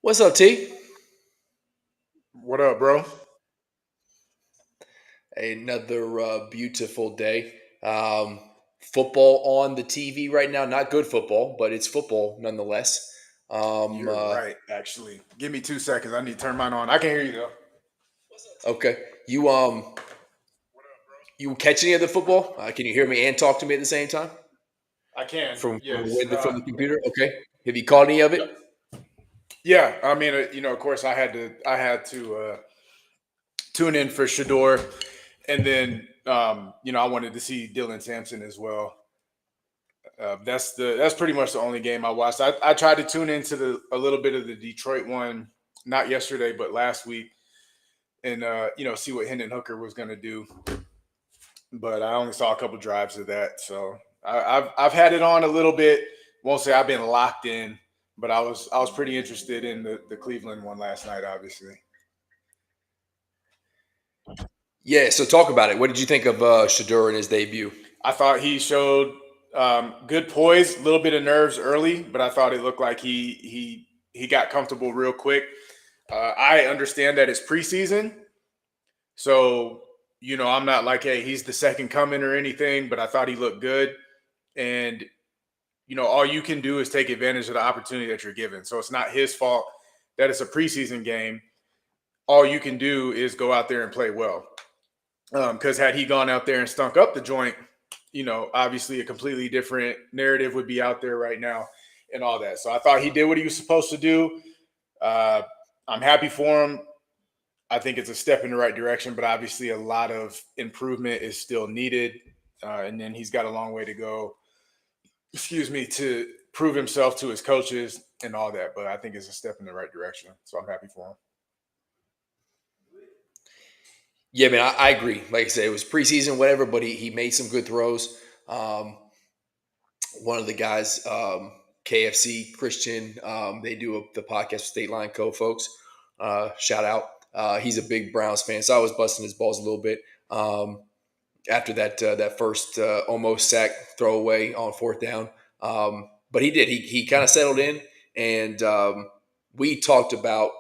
What's up, T? What up, bro? Another beautiful day. Football on the TV right now. Not good football, but it's football nonetheless. Um, You're uh, right, actually. Give me 2 seconds. I need to turn mine on. I can hear you though. okay, you catch any of the football? Can you hear me and talk to me at the same time I can. Yes. from the computer? Okay. Have you caught any of it? Yep. Yeah. I mean, of course, I had to tune in for Shador, and then I wanted to see Dylan Sampson as well. That's pretty much the only game I watched. I tried to tune into a little bit of the Detroit one, not yesterday, but last week, and see what Hendon Hooker was going to do. But I only saw a couple drives of that. So I've had it on a little bit. Won't say I've been locked in, but I was pretty interested in the Cleveland one last night. Obviously, Yeah. So talk about it. What did you think of Shador in his debut? I thought he showed good poise, a little bit of nerves early, but I thought it looked like he got comfortable real quick. I understand that it's preseason, so I'm not like, hey, he's the second coming or anything, but I thought he looked good. And all you can do is take advantage of the opportunity that you're given. So it's not his fault that it's a preseason game. All you can do is go out there and play well. Because had he gone out there and stunk up the joint, obviously a completely different narrative would be out there right now and all that. So I thought he did what he was supposed to do. Uh, I'm happy for him. I think it's a step in the right direction, but obviously a lot of improvement is still needed. And then he's got a long way to go, to prove himself to his coaches and all that. But I think it's a step in the right direction. So I'm happy for him. Yeah, man, I agree. Like I said, it was preseason, whatever, but he made some good throws. Um, One of the guys, KFC Christian, they do the podcast with State Line Co. folks. Shout out. He's a big Browns fan, so I was busting his balls a little bit after that first almost sack throwaway on fourth down. But he did. He kind of settled in, and we talked about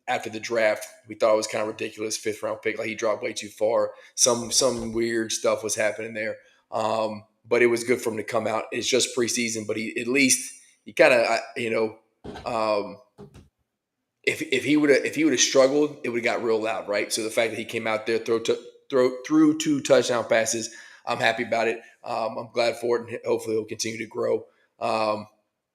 after the draft. We thought it was kind of ridiculous, fifth round pick. Like he dropped way too far. Some weird stuff was happening there. But it was good for him to come out. It's just preseason, but he kind of um, if he would have struggled, it would have got real loud, right? So the fact that he came out there, threw two touchdown passes, I'm happy about it. I'm glad for it, and hopefully he'll continue to grow. Um,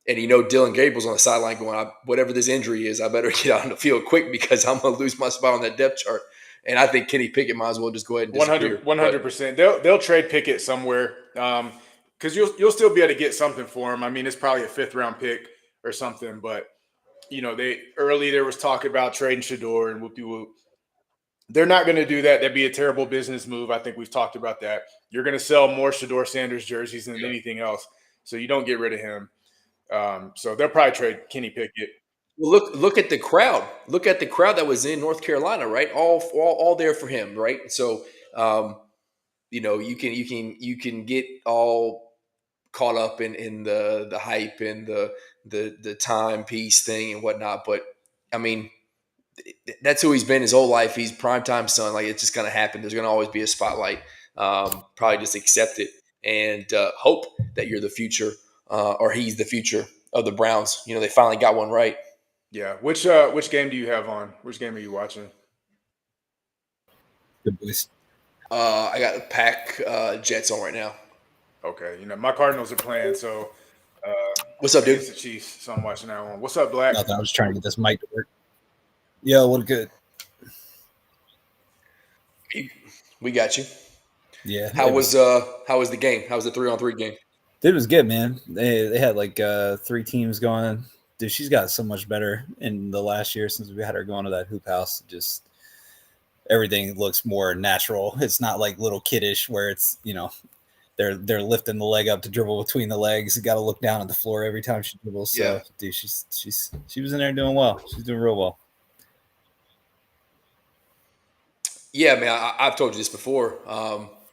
And Dylan Gabriel's on the sideline going, whatever this injury is, I better get out on the field quick because I'm going to lose my spot on that depth chart. And I think Kenny Pickett might as well just go ahead and disappear. 100%. They'll trade Pickett somewhere because you'll still be able to get something for him. I mean, it's probably a 5th-round pick or something. But there was talk about trading Shedeur and whoop-de-whoop. They're not going to do that. That'd be a terrible business move. I think we've talked about that. You're going to sell more Shedeur Sanders jerseys than anything else, so you don't get rid of him. So they'll probably trade Kenny Pickett. Well, look at the crowd. Look at the crowd that was in North Carolina, right? All there for him, right? So, you can get all caught up in the hype and the timepiece thing and whatnot. But I mean, that's who he's been his whole life. He's primetime son. Like, it's just going to happen. There's going to always be a spotlight. Probably just accept it and hope that you're the future, or he's the future of the Browns. They finally got one right. Yeah. Which game do you have on? Which game are you watching? Good boys. I got the Pack Jets on right now. Okay. My Cardinals are playing, so what's up, dude? It's the Chiefs, so I'm watching that one. What's up, Black? Nothing. I was trying to get this mic to work. Yo, what good? We got you. Yeah. How was the game? How was the 3-on-3 game? Dude, it was good, man. They had like 3 teams going. Dude, she's got so much better in the last year since we had her going to that hoop house. Just everything looks more natural. It's not like little kiddish where it's, they're lifting the leg up to dribble between the legs. You got to look down at the floor every time she dribbles. So, yeah. Dude, she was in there doing well. She's doing real well. Yeah, man, I've told you this before,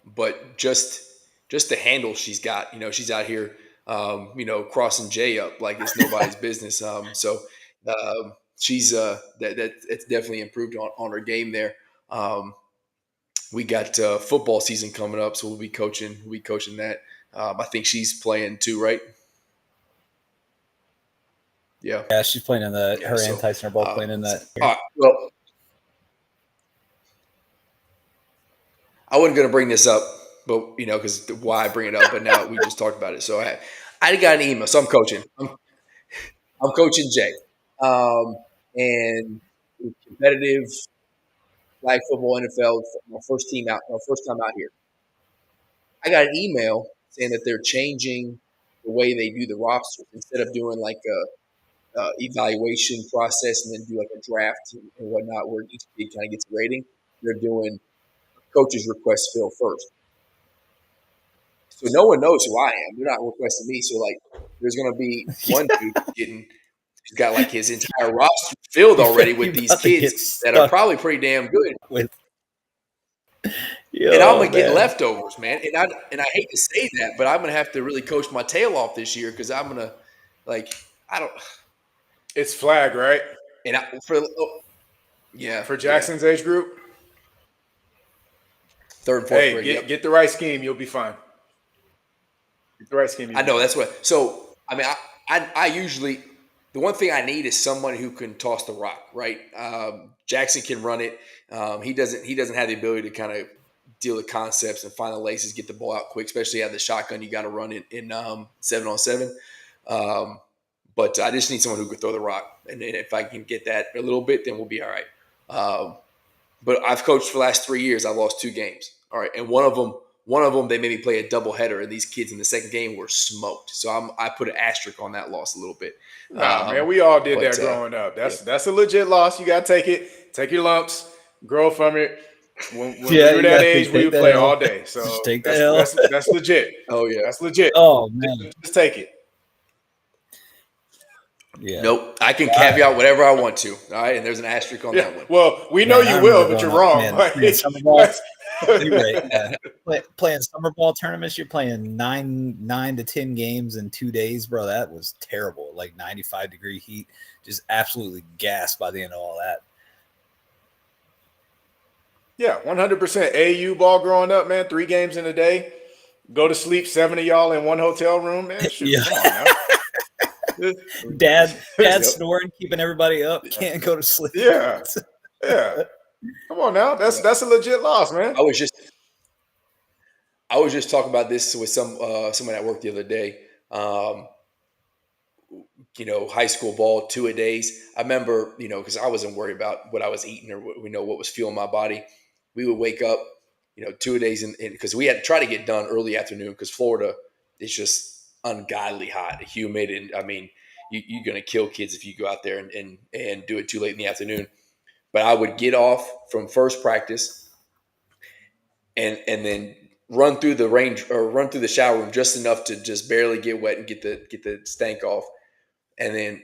but just the handle she's got, she's out here, crossing Jay up like it's nobody's business. So she's it's definitely improved on her game there. We got football season coming up, so we'll be coaching that. I think she's playing too, right? Yeah, she's playing in that. Her and Tyson are both playing in that. Well, I wasn't going to bring this up, but because why I bring it up, but now we just talked about it. So I got an email. So I'm coaching. I'm coaching Jay, and competitive flag football NFL. My first time out here. I got an email saying that they're changing the way they do the rosters instead of doing like a evaluation process and then do like a draft and whatnot, where each kid kind of gets a rating. They're doing coaches request Phil first. So no one knows who I am. They're not requesting me. So there's going to be one dude he's got like his entire roster filled already with these kids that are probably pretty damn good. And I'm going to get leftovers, man. And I hate to say that, but I'm going to have to really coach my tail off this year because I'm going to It's flag, right? And for Jackson's age group. 3rd and 4th grade. Get the right scheme, you'll be fine. Get the right scheme. I know that's what. So I mean, I usually the one thing I need is someone who can toss the rock, right? Jackson can run it. He doesn't have the ability to kind of deal with concepts and find the laces, get the ball out quick, especially out of the shotgun. You got to run it in 7-on-7. But I just need someone who can throw the rock, and if I can get that a little bit, then we'll be all right. But I've coached for the last 3 years. I've lost 2 games. All right, and one of them they made me play a doubleheader, and these kids in the second game were smoked. So I put an asterisk on that loss a little bit. Man, we all did that growing up. That's a legit loss. You got to take it. Take your lumps. Grow from it. When we were that age, we would play all day. So that's legit. Oh yeah, that's legit. Oh man, just take it. Yeah. Nope. I can caveat whatever I want to. All right. And there's an asterisk on that one. Well, we know you will, but you're wrong. You're right. Playing summer ball tournaments, you're playing 9 to 10 games in 2 days, bro. That was terrible. Like 95-degree heat, just absolutely gassed by the end of all that. Yeah, 100%. AU ball growing up, man. 3 games in a day. Go to sleep, 7 of y'all in one hotel room, man. Shoot, yeah. Come on now. Dad snoring, keeping everybody up. Can't go to sleep. Yeah. Come on now. That's a legit loss, man. I was just talking about this with someone at work the other day. high school ball, 2-a-days. I remember, because I wasn't worried about what I was eating or what was fueling my body. We would wake up, 2-a-days, because we had to try to get done early afternoon because Florida is just ungodly hot, humid, and I mean, you're gonna kill kids if you go out there and do it too late in the afternoon. But I would get off from first practice and then run through the range or run through the shower room just enough to just barely get wet and get the stank off, and then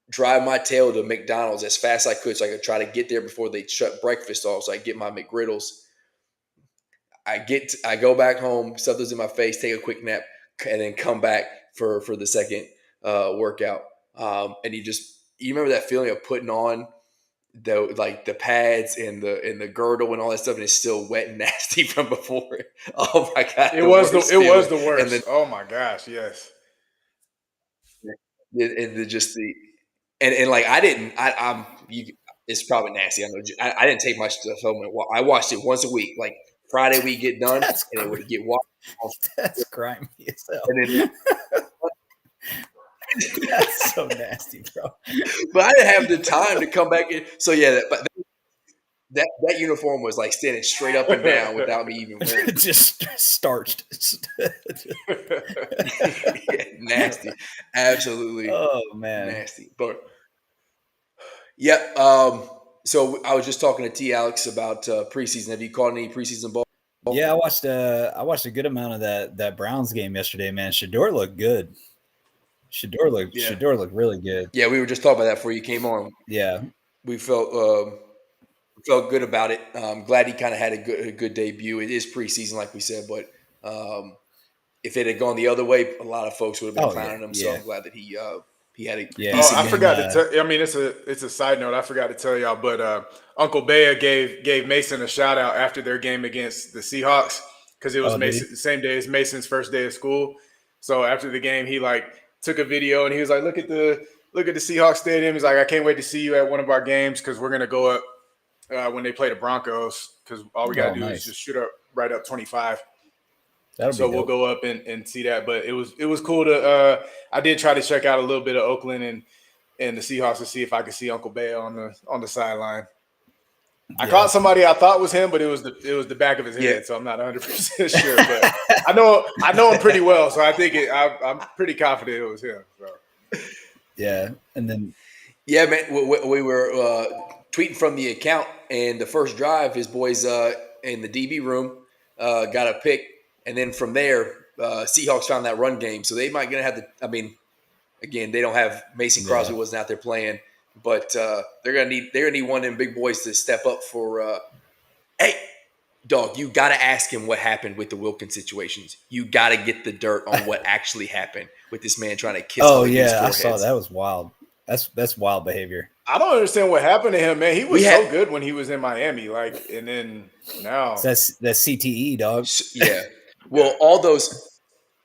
drive my tail to McDonald's as fast as I could so I could try to get there before they shut breakfast off so I get my McGriddles. I go back home, stuff those in my face, take a quick nap, and then come back for the second workout. And you remember that feeling of putting on the pads and the girdle and all that stuff, and it's still wet and nasty from before. Oh my god, it was the worst. And then, oh my gosh, yes. And like it's probably nasty. I know I didn't take my stuff home. I watched it once a week. Like Friday we get done, and it would get washed. That's grimy as hell. And then, that's so nasty, bro. But I didn't have the time to come back in. So yeah, but that uniform was like standing straight up and down without me even wearing it. Just starched. Yeah, nasty. Absolutely. Oh man. Nasty. But yeah, so I was just talking to T Alex about preseason. Have you caught any preseason ball? Yeah, I watched a good amount of that Browns game yesterday, man. Shador looked good. Shador looked really good. Yeah, we were just talking about that before you came on. Yeah. We felt good about it. I'm glad he kind of had a good debut. It is preseason, like we said, but if it had gone the other way, a lot of folks would have been clowning him. So I'm glad that he had a. Yeah. Oh, I forgot to tell. I mean, it's a side note. I forgot to tell y'all, but Uncle Bea gave Mason a shout out after their game against the Seahawks because it was the same day as Mason's first day of school. So after the game, he took a video and he was like, look at the Seahawks stadium. He's like, I can't wait to see you at one of our games because we're gonna go up when they play the Broncos because all we gotta do is just shoot up right up 25. So we'll go up and see that. But it was cool to I did try to check out a little bit of Oakland and the Seahawks to see if I could see Uncle Bea on the sideline. I caught somebody I thought was him, but it was the back of his head, so I'm not 100% sure. But I know him pretty well, so I think I'm pretty confident it was him. So. Yeah, and then man, we were tweeting from the account, and the first drive, his boys in the DB room got a pick, and then from there, Seahawks found that run game, so they might gonna have to. I mean, again, they don't have Mason Crosby wasn't out there playing. But they're gonna need one of them big boys to step up for. Hey, dog, you got to ask him what happened with the Wilkins situations. You got to get the dirt on what actually happened with this man trying to kiss. Oh yeah, I saw that was wild. That's wild behavior. I don't understand what happened to him, man. He was so good when he was in Miami, and then now that's CTE, dog. Yeah. Well, all those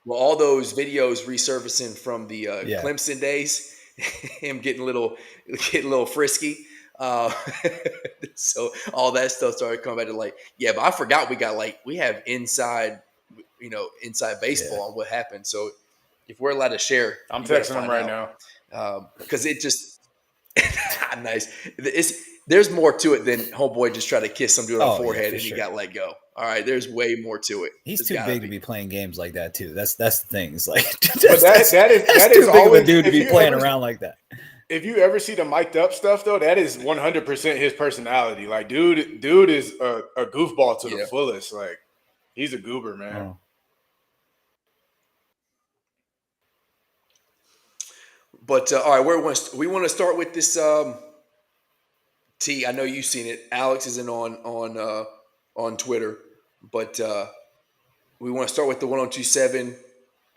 videos resurfacing from the Clemson days. Him getting a little frisky, so all that stuff started coming back to light. Yeah, but I forgot we have inside baseball on what happened. So if we're allowed to share, I'm texting him right now because it just nice. There's more to it than homeboy just tried to kiss some dude on the forehead and he got let go. All right, there's way more to it. He's too big to be playing games like that too. That's the thing. It's like that is too big of a dude to be playing around like that. If you ever see the mic'd up stuff though, that is 100% his personality. Like dude is a goofball to the fullest. Like he's a goober, man. Oh. But all right, we want to start with this. T, I know you've seen it. Alex isn't on Twitter, but we want to start with the 1027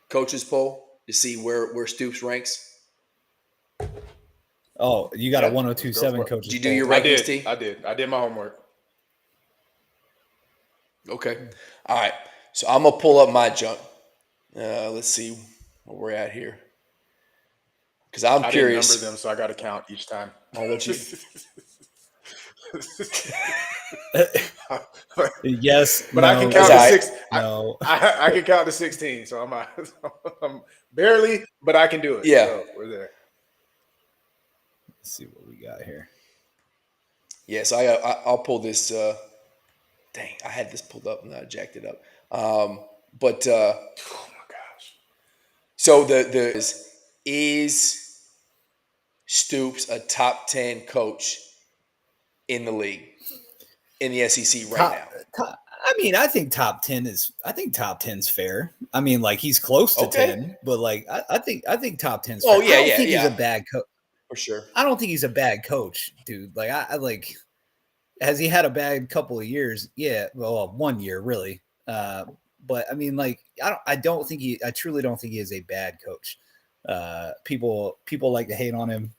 coaches poll to see where Stoops ranks. Oh, you got a 1027 coaches. Did you do your rankings, T? I did. I did my homework. Okay. All right. So I'm gonna pull up my junk. Let's see where we're at here. Because I'm curious. I didn't number them, so I got to count each time. I'll let you. Yes, but I can count to 6. No, I can count to 16. So I'm barely, but I can do it. Yeah, so we're there. Let's see what we got here. Yeah, so I'll pull this. Dang, I had this pulled up and I jacked it up. But Oh my gosh. so the is Stoops a top 10 coach in the league in the SEC right now? I mean, I think top 10 is. I think top 10's fair. I mean, like he's close to Okay. 10, but like I think top 10's Oh, fair. yeah, I don't yeah, think he's yeah. a bad coach. For sure. I don't think he's a bad coach, dude. Like I like. Has he had a bad couple of years? Yeah, well, 1 year really. But I mean, like I truly don't think he is a bad coach. People like to hate on him.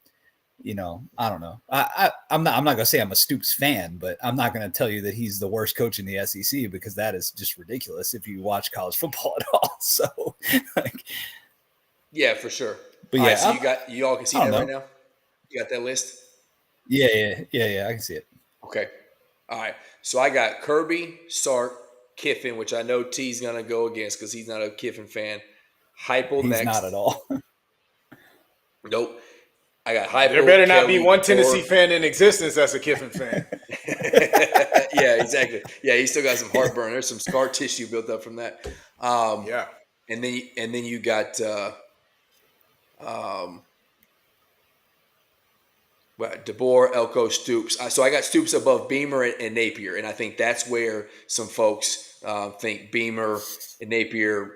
You know, I don't know. I'm not gonna say I'm a Stoops fan, but I'm not gonna tell you that he's the worst coach in the SEC because that is just ridiculous if you watch college football at all. So, like, Yeah, for sure. but All yeah, right, so you all can see I that don't right know. now? You got that list? Yeah, I can see it. Okay. All right. So I got Kirby, Sark, Kiffin, which I know T's gonna go against because he's not a Kiffin fan. Heupel He's next. not at all. Nope. I got Heupel. There better not be Kelly, one Tennessee DeBoer. fan in existence that's a Kiffin fan. Yeah, exactly. Yeah, he still got some heartburn. There's some scar tissue built up from that. Yeah. And then you got DeBoer, Elko, Stoops. So I got Stoops above Beamer and Napier, and I think that's where some folks think Beamer and Napier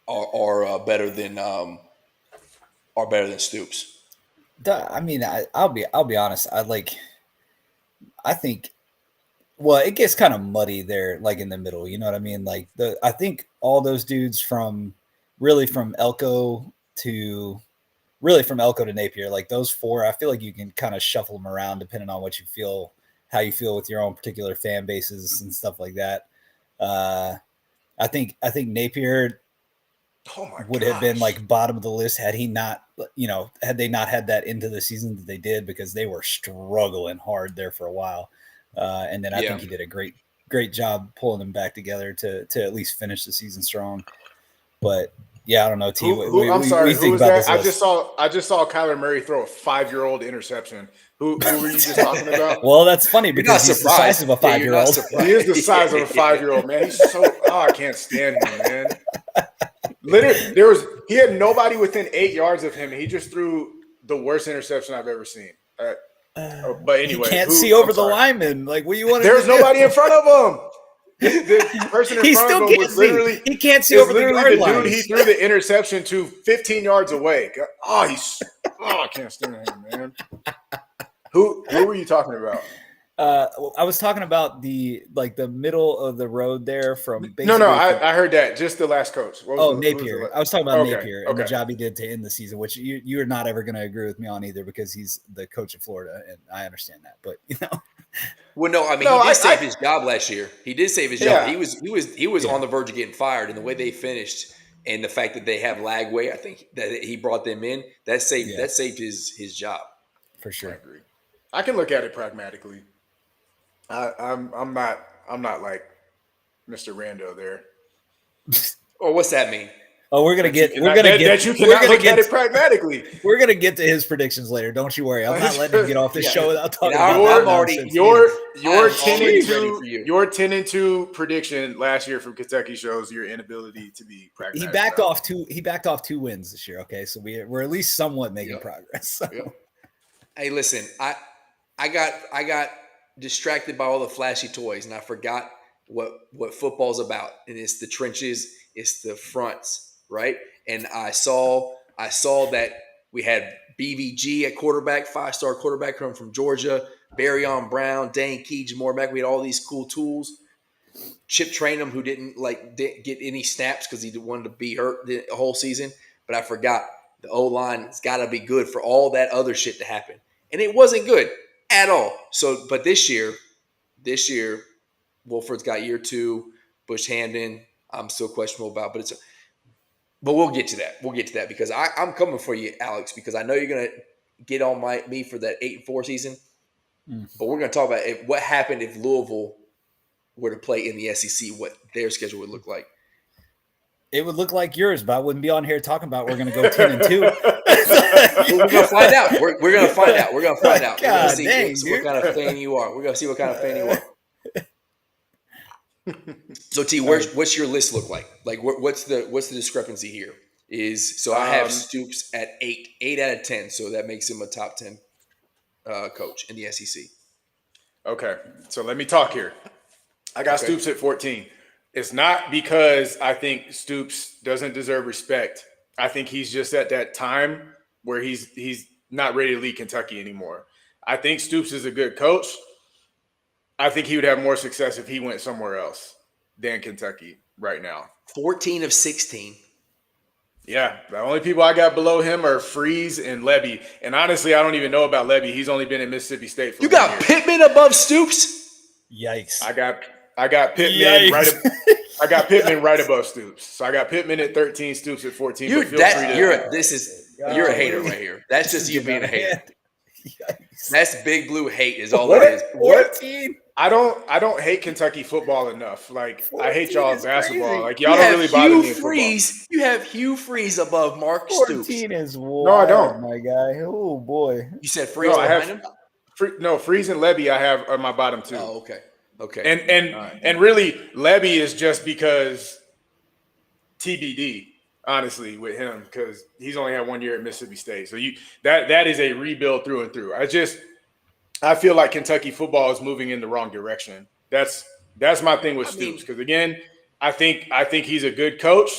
are better than Stoops. I mean, I'll be honest. I think, well, it gets kind of muddy there, like in the middle. You know what I mean? Like I think all those dudes from Elko to Napier, like those four, I feel like you can kind of shuffle them around depending on how you feel with your own particular fan bases and stuff like that. I think Napier would have been like bottom of the list had they not had that into the season that they did, because they were struggling hard there for a while. And then I think he did a great job pulling them back together to at least finish the season strong. But yeah, I don't know. T. I'm sorry. Who was that? I just saw Kyler Murray throw a 5-year-old interception. Who were you just talking about? Well, that's funny because he's the size of a 5-year-old. He is the size of a 5-year-old, man. He's so I can't stand him, man. Literally, he had nobody within 8 yards of him, and he just threw the worst interception I've ever seen. But anyway, he can't see over the lineman. Like, what do you want? There's nobody in front of him. The person in front of him was literally he can't see over the yard line. Dude, he threw the interception to 15 yards away. I can't stand him, man. Who were you talking about? I was talking about the middle of the road there from. I heard that. Just the last coach. Napier. I was talking about Napier and the job he did to end the season, which you're not ever going to agree with me on either, because he's the coach of Florida, and I understand that. But Well, no, I mean, he did save his job last year. He did save his job. He was on the verge of getting fired, and the way they finished, and the fact that they have Lagway, I think that he brought them in, that saved his job. For sure. I agree. I can look at it pragmatically. I'm not like Mr. Rando there. Or what's that mean? Oh, we're gonna get look at it pragmatically. We're gonna get to his predictions later. Don't you worry. I'm not letting him get off this show without talking about your 10-2 prediction last year from Kentucky shows your inability to be pragmatic. He backed off 2 wins this year. Okay, so we're at least somewhat making progress. So. Hey, listen, I got distracted by all the flashy toys, and I forgot what football's about. And it's the trenches, it's the fronts, right? And I saw that we had BVG at quarterback, 5-star quarterback coming from Georgia, Barryon Brown, Dane Key, Jamor Mack. We had all these cool tools. Chip Trainum, who didn't get any snaps because he wanted to be hurt the whole season. But I forgot the O-line has got to be good for all that other shit to happen. And it wasn't good at all. So, but this year, Wolford's got year 2. Bush Hamden, I'm still questionable about, but we'll get to that. We'll get to that because I'm coming for you, Alex, because I know you're gonna get on me for that 8-4 season. But we're gonna talk about what happened if Louisville were to play in the SEC, what their schedule would look like. It would look like yours, but I wouldn't be on here talking about we're going to go 10-2. We're gonna find out. We're gonna find out. We're gonna find out. We're gonna God see dang, what kind of fan you are. We're gonna see what kind of fan you are. So T, what's your list look like? Like what's the discrepancy here? I have Stoops at 8 out of 10, so that makes him a top 10 coach in the SEC. Okay, so let me talk here. I got Stoops at 14. It's not because I think Stoops doesn't deserve respect. I think he's just at that time where he's not ready to lead Kentucky anymore. I think Stoops is a good coach. I think he would have more success if he went somewhere else than Kentucky right now. 14 of 16. Yeah, the only people I got below him are Freeze and Levy. And honestly, I don't even know about Levy. He's only been in Mississippi State for You got Pittman above Stoops? Yikes. I got Pittman I got Pittman right above Stoops. So I got Pittman at 13, Stoops at 14. You're a hater right here. That's just you being a hater. Yikes. That's big blue hate is all it is. 14? I don't hate Kentucky football enough. Like I hate y'all basketball. Crazy. Like y'all don't really bother me in football. You have Hugh Freeze above Mark Stoops. 14 is wild, No, I don't. my guy. Oh boy. You said Freeze behind him? Freeze and Levy I have are my bottom two. Oh, okay. Okay. And really, Levy is just because TBD, honestly, with him, because he's only had 1 year at Mississippi State. So that is a rebuild through and through. I feel like Kentucky football is moving in the wrong direction. That's my thing with Stoops. Because again, I think he's a good coach.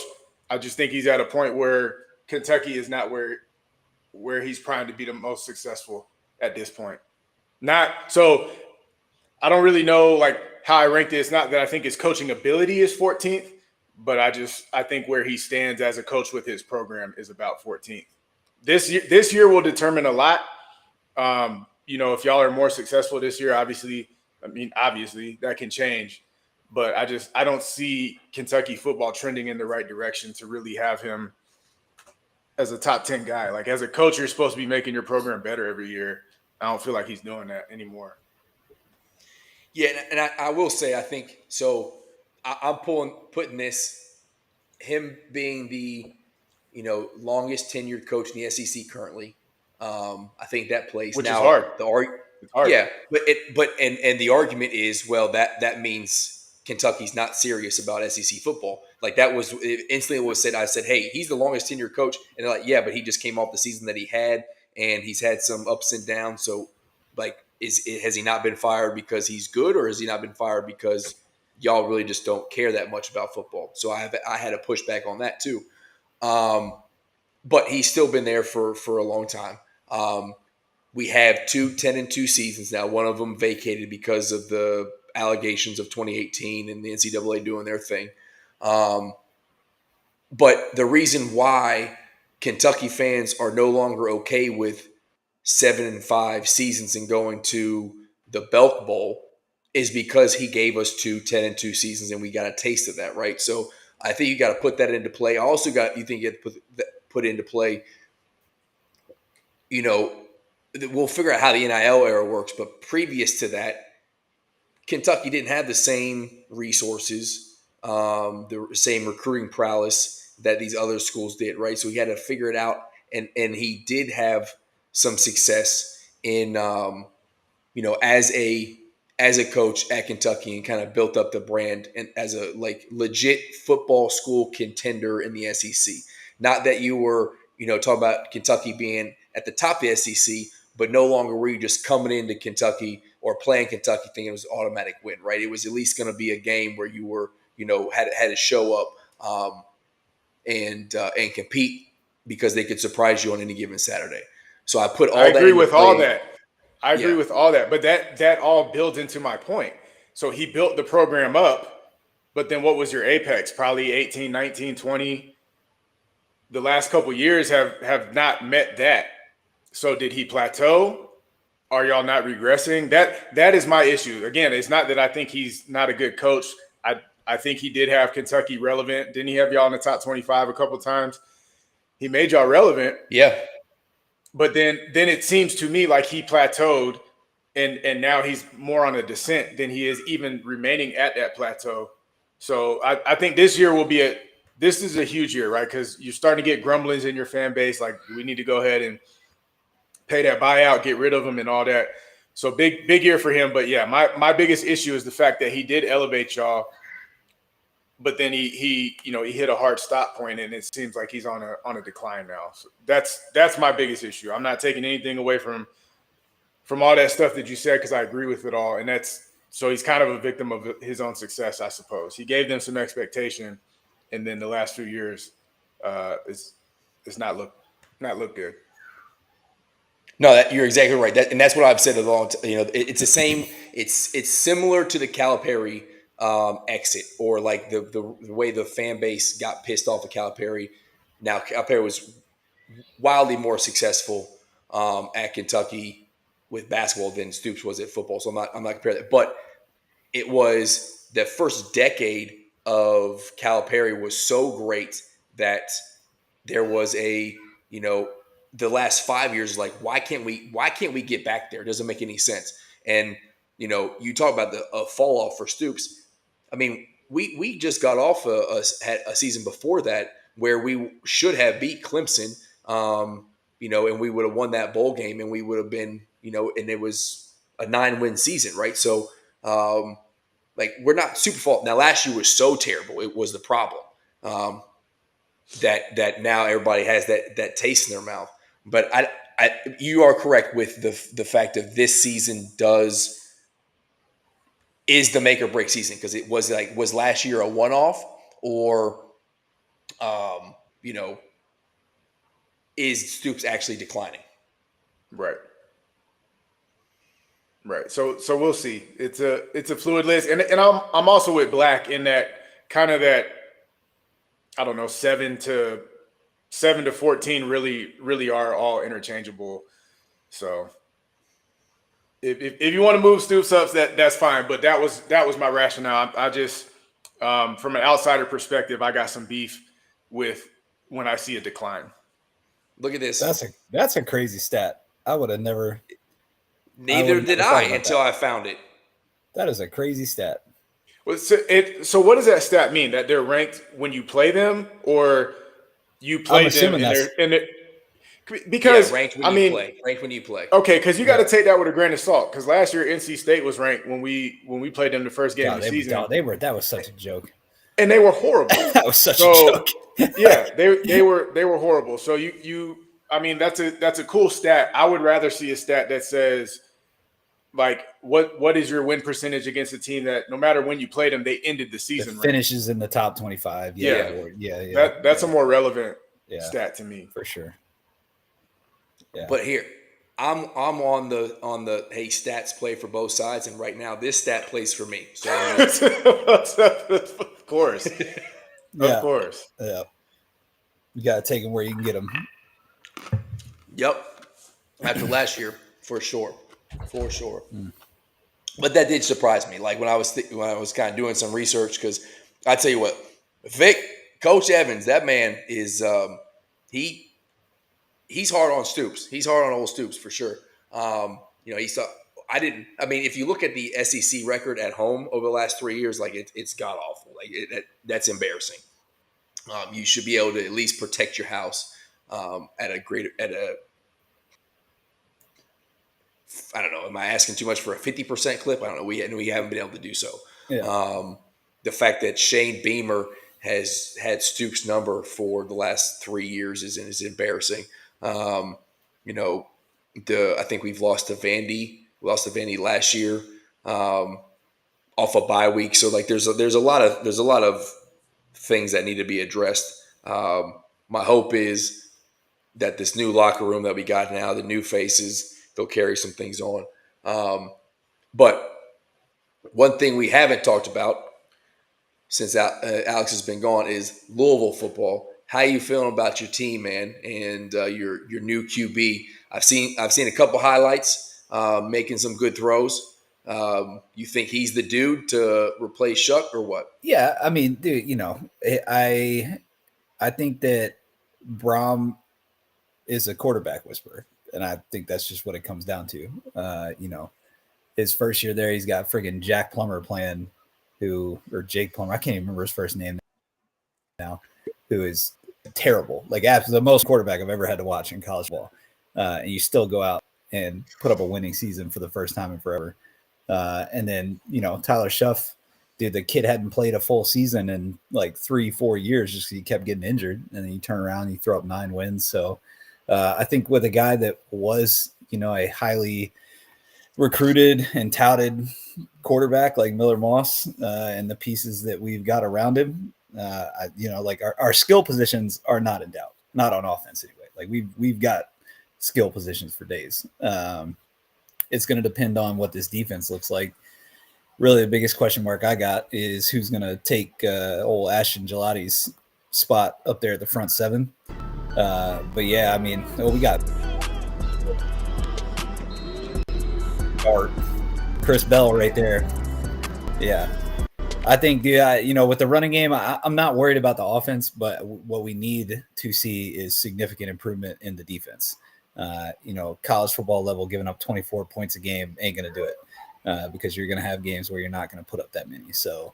I just think he's at a point where Kentucky is not where he's primed to be the most successful at this point. So I don't really know like how I ranked it. It's not that I think his coaching ability is 14th, but I think where he stands as a coach with his program is about 14th. This year will determine a lot. If y'all are more successful this year, obviously that can change. But I don't see Kentucky football trending in the right direction to really have him as a top 10 guy. Like as a coach, you're supposed to be making your program better every year. I don't feel like he's doing that anymore. Yeah, and I will say I think so. I'm putting this him being the longest tenured coach in the SEC currently. I think that plays which now, is hard. It's hard. Yeah, but the argument is that means Kentucky's not serious about SEC football. Like that was instantly was said. I said, hey, he's the longest tenured coach, and they're like, yeah, but he just came off the season that he had, and he's had some ups and downs. So like. Has he not been fired because he's good, or has he not been fired because y'all really just don't care that much about football? So I had to push back on that too. But he's still been there for a long time. We have 2 10-2 seasons now. One of them vacated because of the allegations of 2018 and the NCAA doing their thing. But the reason why Kentucky fans are no longer okay with 7-5 seasons and going to the Belk Bowl is because he gave us 2 10-2 seasons and we got a taste of that, right? So I think you got to put that into play. You have to put into play. We'll figure out how the NIL era works, but previous to that, Kentucky didn't have the same resources, the same recruiting prowess that these other schools did, right? So he had to figure it out, and he did have some success in, as a coach at Kentucky and kind of built up the brand and as a legit football school contender in the SEC. Not that you were, talking about Kentucky being at the top of the SEC, but no longer were you just coming into Kentucky or playing Kentucky thinking it was an automatic win, right? It was at least going to be a game where you were, had to show up and compete because they could surprise you on any given Saturday. So I put all that. I agree with all that. But that all builds into my point. So he built the program up, but then what was your apex? Probably 18, 19, 20. The last couple of years have not met that. So did he plateau? Are y'all not regressing? That is my issue. Again, it's not that I think he's not a good coach. I think he did have Kentucky relevant. Didn't he have y'all in the top 25 a couple of times? He made y'all relevant. Yeah. But then it seems to me like he plateaued and now he's more on a descent than he is even remaining at that plateau. So I think this year will be this is a huge year, right? Because you're starting to get grumblings in your fan base, like we need to go ahead and pay that buyout, get rid of him, and all that. So big year for him. But yeah, my biggest issue is the fact that he did elevate y'all, but then he hit a hard stop point, and it seems like he's on a decline now. So that's my biggest issue. I'm not taking anything away from all that stuff that you said, because I agree with it all. And so he's kind of a victim of his own success, I suppose. He gave them some expectation, and then the last few years, it's not look good. No, you're exactly right. And that's what I've said a long time. It's the same. It's similar to the Calipari exit, or like the way the fan base got pissed off of Calipari. Now Calipari was wildly more successful at Kentucky with basketball than Stoops was at football. So I'm not comparing that, but it was the first decade of Calipari was so great that there was the last 5 years, like, why can't we get back there? It doesn't make any sense. And, you talk about the fall off for Stoops. I mean, we just got off a season before that where we should have beat Clemson, and we would have won that bowl game, and we would have been, and it was a 9-win season, right? So, we're not super fault. Now, last year was so terrible. It was the problem that now everybody has that taste in their mouth. But you are correct with the fact that this season is the make or break season, because it was last year a one-off, or is Stoops actually declining? Right. So we'll see. It's a fluid list, and I'm also with Black in that kind of that, I don't know, 7 to 14 really are all interchangeable. So if you want to move Stoops up, that's fine. But that was my rationale. I just from an outsider perspective, I got some beef with when I see a decline. Look at this. That's a crazy stat. I would have never. Neither did I until I found it. That is a crazy stat. Well, so what does that stat mean? That they're ranked when you play them, or you play them because ranked when you play. Ranked when you play. Okay, because you got to take that with a grain of salt. Because last year NC State was ranked when we played them the first game of the season. That was such a joke, and they were horrible. That was such a joke. Yeah, they were horrible. So that's a cool stat. I would rather see a stat that says, like, what is your win percentage against a team that no matter when you played them, they ended the season finishes in the top 25. Yeah. That's a more relevant stat to me, for sure. Yeah. But here, I'm on the hey, stats play for both sides, and right now this stat plays for me. So of course. Of course. Yeah. You got to take them where you can get them. Yep. After last year, for sure. But that did surprise me. Like when I was kind of doing some research, because I tell you what, Coach Evans, that man is he's hard on Stoops. He's hard on old Stoops for sure. If you look at the SEC record at home over the last 3 years, like it's god awful. Like that's embarrassing. You should be able to at least protect your house I don't know. Am I asking too much for a 50% clip? I don't know. We haven't been able to do so. Yeah. The fact that Shane Beamer has had Stoops' number for the last 3 years is embarrassing. I think we've lost to Vandy. We lost to Vandy last year off a bye week. So like there's a lot of things that need to be addressed. My hope is that this new locker room that we got now, the new faces, they'll carry some things on. But one thing we haven't talked about since Alex has been gone is Louisville football. How you feeling about your team, man, and your new QB? I've seen a couple highlights, making some good throws. You think he's the dude to replace Shuck or what? Yeah, I mean, dude, I think that Brom is a quarterback whisperer. And I think that's just what it comes down to. His first year there, he's got friggin' Jack Plummer playing, or Jake Plummer. I can't even remember his first name now. who is terrible, like the most quarterback I've ever had to watch in college ball, and you still go out and put up a winning season for the first time in forever. And then, Tyler Shuff, dude, the kid hadn't played a full season in like 3-4 years just because he kept getting injured. And then you turn around and you throw up 9 wins. So I think with a guy that was, a highly recruited and touted quarterback like Miller Moss and the pieces that we've got around him, like our skill positions are not in doubt, not on offense anyway. Like we've got skill positions for days. It's going to depend on what this defense looks like. Really, the biggest question mark I got is who's going to take old Ashton Gelati's spot up there at the front 7. But yeah, I mean, we got Chris Bell right there. Yeah. I think, with the running game, I'm not worried about the offense, but what we need to see is significant improvement in the defense. College football level, giving up 24 points a game ain't going to do it because you're going to have games where you're not going to put up that many. So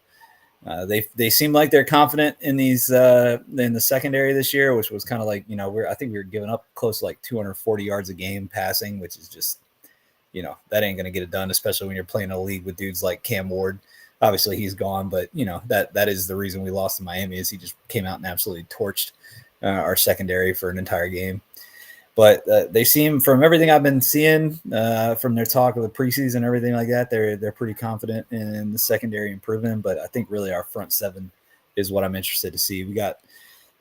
they seem like they're confident in these in the secondary this year, which was kind of like, I think we were giving up close to like 240 yards a game passing, which is just, that ain't going to get it done, especially when you're playing a league with dudes like Cam Ward. Obviously he's gone, but that is the reason we lost to Miami is he just came out and absolutely torched our secondary for an entire game. But they seem, from everything I've been seeing from their talk of the preseason and everything like that, they're pretty confident in the secondary improvement. But I think really our front 7 is what I'm interested to see. We got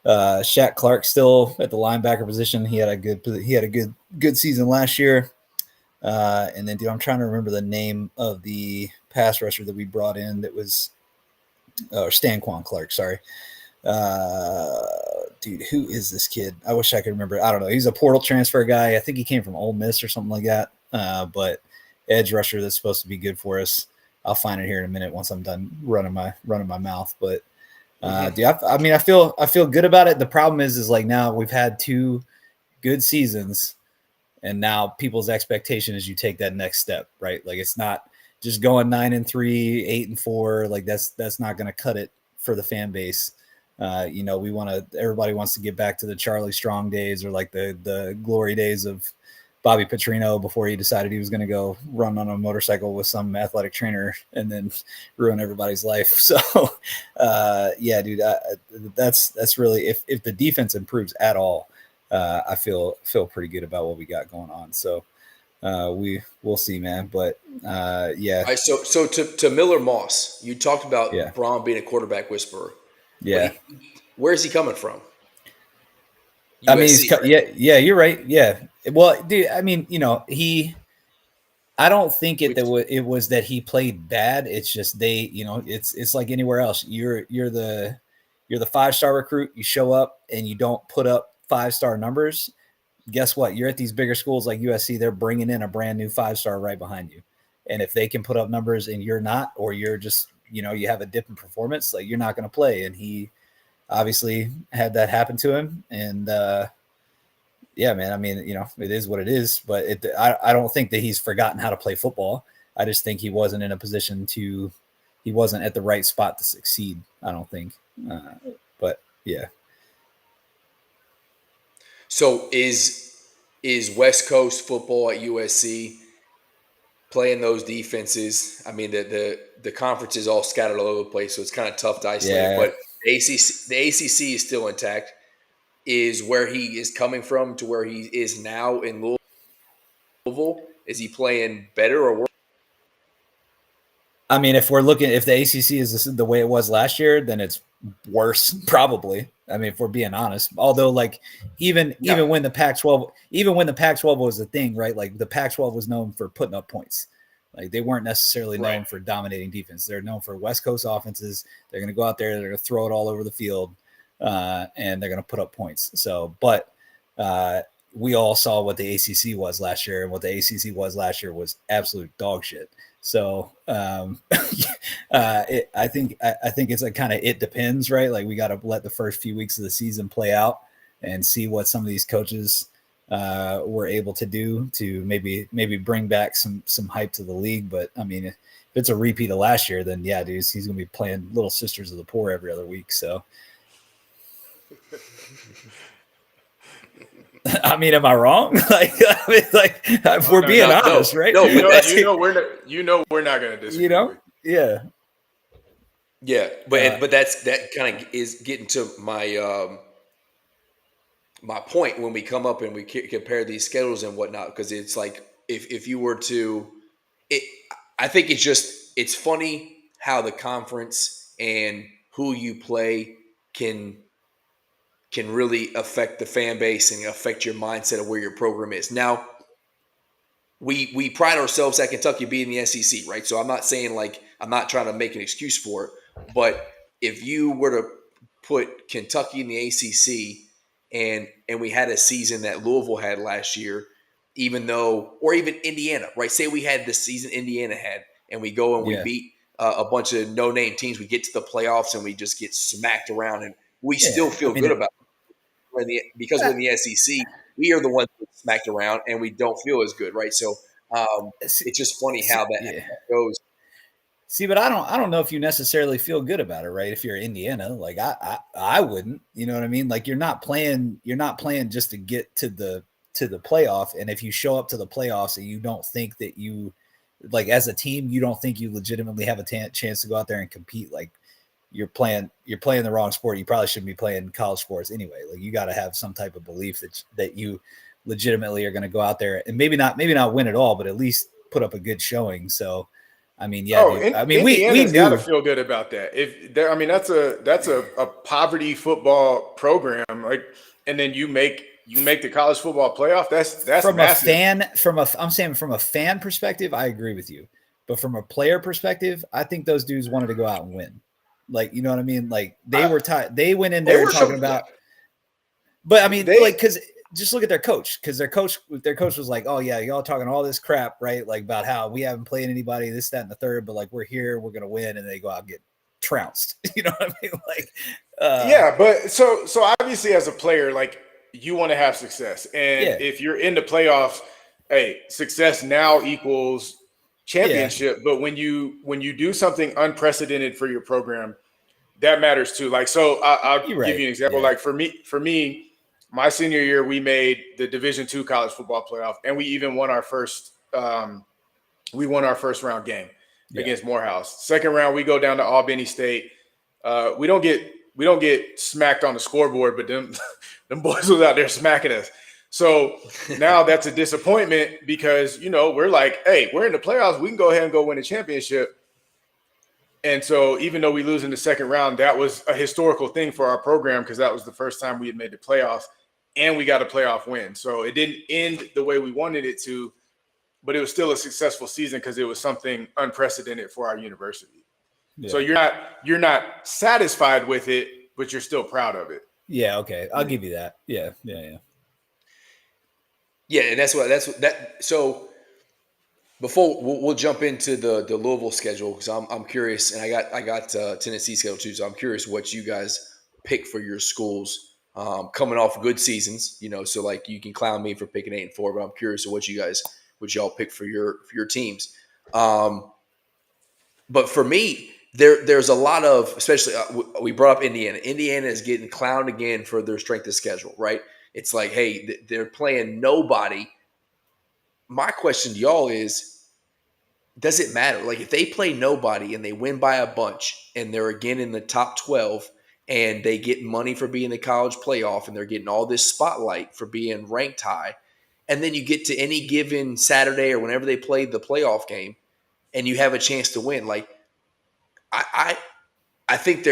Shaq Clark still at the linebacker position. He had a good season last year. And then, I'm trying to remember the name of the pass rusher that we brought in that was Stanquan Clark. Sorry. Dude, who is this kid? I wish I could remember. I don't know. He's a portal transfer guy. I think he came from Ole Miss or something like that. But edge rusher that's supposed to be good for us. I'll find it here in a minute once I'm done running my mouth. But dude, I feel good about it. The problem is like now we've had 2 good seasons, and now people's expectation is you take that next step, right? Like it's not just going 9-3, 8-4. Like that's not going to cut it for the fan base. Everybody wants to get back to the Charlie Strong days or like the glory days of Bobby Petrino before he decided he was going to go run on a motorcycle with some athletic trainer and then ruin everybody's life. So, yeah, dude, that's really, if the defense improves at all, I feel pretty good about what we got going on. So, we'll see, man. But yeah. All right, so to Miller Moss, you talked about Yeah. Braun being a quarterback whisperer. Yeah. Where's he coming from? I mean, USC, right? yeah, you're right. Yeah. Well, dude, I mean, I don't think it was that he played bad. It's just it's like anywhere else. You're the 5-star recruit. You show up and you don't put up 5-star numbers. Guess what? You're at these bigger schools like USC. They're bringing in a brand new 5-star right behind you. And if they can put up numbers and you're not, or you're just, you have a dip in performance, like you're not going to play. And he obviously had that happen to him. And yeah, man, I mean, it is what it is, but I don't think that he's forgotten how to play football. I just think he wasn't in a position he wasn't at the right spot to succeed. I don't think, but yeah. So is West Coast football at USC playing those defenses? I mean, the conference is all scattered all over the place, so it's kind of tough to isolate. Yeah. But the ACC is still intact. Is where he is coming from to where he is now in Louisville? Is he playing better or worse? I mean, if the ACC is the way it was last year, then it's worse, probably. I mean, if we're being honest, although like even when the Pac-12 was a thing, right? Like the Pac-12 was known for putting up points. Like they weren't necessarily known for dominating defense. They're known for West Coast offenses. They're going to go out there, they're going to throw it all over the field, and they're going to put up points. So, but we all saw what the ACC was last year, and what the ACC was last year was absolute dog shit. So I think it's a kind of, it depends, right? Like we got to let the first few weeks of the season play out and see what some of these coaches were able to do to maybe bring back some hype to the league. But I mean, if it's a repeat of last year, then yeah, dude, he's gonna be playing Little Sisters of the Poor every other week. So I mean, am I wrong? If we're being honest, right? No, but we're not going to disagree. Yeah. Yeah, but that kind of is getting to my my point when we come up and we compare these schedules and whatnot, because it's like if you were to, I think it's funny how the conference and who you play can really affect the fan base and affect your mindset of where your program is. Now, we pride ourselves at Kentucky being the SEC, right? So I'm not saying I'm not trying to make an excuse for it, but if you were to put Kentucky in the ACC and we had a season that Louisville had last year, or even Indiana, right? Say we had the season Indiana had, and we go and we beat a bunch of no-name teams. We get to the playoffs and we just get smacked around, and we still feel good about it. Because we're in the SEC, we are the ones that smacked around, and we don't feel as good, right? So it's just funny how that goes. See, but I don't know if you necessarily feel good about it, right? If you're Indiana, I wouldn't, you know what I mean? Like you're not playing just to get to the playoff. And if you show up to the playoffs and you don't think that you, like as a team, you don't think you legitimately have a chance to go out there and compete, like you're playing the wrong sport. You probably shouldn't be playing college sports anyway. Like you got to have some type of belief that you legitimately are going to go out there and maybe not win it all, but at least put up a good showing. So, I mean, yeah. We got to feel good about that. That's a poverty football program, like, and then you make the college football playoff. That's from massive. I'm saying from a fan perspective, I agree with you, but from a player perspective, I think those dudes wanted to go out and win. Like, you know what I mean? Like they were they went in there talking about. But I mean, because just look at their coach, because their coach was like, oh yeah, y'all talking all this crap, right? Like about how we haven't played anybody, this, that, and the third, but like we're here, we're gonna win, and they go out and get trounced. You know what I mean? Like, yeah, but so obviously as a player, like you want to have success, and if you're in the playoffs, hey, success now equals championship. Yeah. But when you do something unprecedented for your program, that matters too. Like, so I'll give you an example. Yeah. Like for me. My senior year, we made the Division II college football playoff, and we even won our first round game against Morehouse. Second round, we go down to Albany State. We don't get smacked on the scoreboard, but them boys was out there smacking us. So now that's a disappointment because we're like, hey, we're in the playoffs. We can go ahead and go win a championship. And so even though we lose in the second round, that was a historical thing for our program because that was the first time we had made the playoffs. And we got a playoff win. So it didn't end the way we wanted it to, but it was still a successful season because it was something unprecedented for our university. Yeah. So you're not satisfied with it, but you're still proud of it. Yeah, okay. I'll give you that. Yeah. Yeah, and that's what. So before we'll jump into the Louisville schedule, because I'm curious, and I got Tennessee schedule too, so I'm curious what you guys pick for your schools. Coming off good seasons, so like you can clown me for picking 8-4, but I'm curious of what y'all pick for your teams. But for me, there's a lot of, especially we brought up Indiana. Indiana is getting clowned again for their strength of schedule, right? It's like, hey, they're playing nobody. My question to y'all is, does it matter? Like if they play nobody and they win by a bunch and they're again in the top 12, and they get money for being the college playoff, and they're getting all this spotlight for being ranked high. And then you get to any given Saturday or whenever they play the playoff game, and you have a chance to win. Like, I think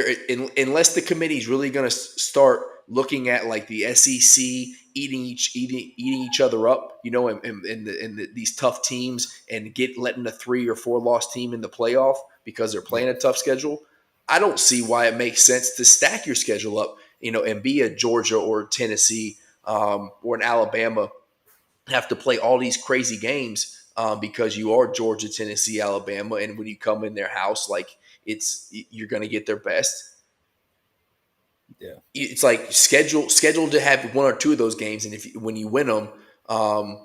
unless the committee's really going to start looking at like the SEC eating each other up, and these tough teams, and letting a 3 or 4 loss team in the playoff because they're playing a tough schedule. I don't see why it makes sense to stack your schedule up, and be a Georgia or Tennessee or an Alabama have to play all these crazy games because you are Georgia, Tennessee, Alabama, and when you come in their house, like you're going to get their best. Yeah, it's like scheduled to have 1 or 2 of those games, and when you win them,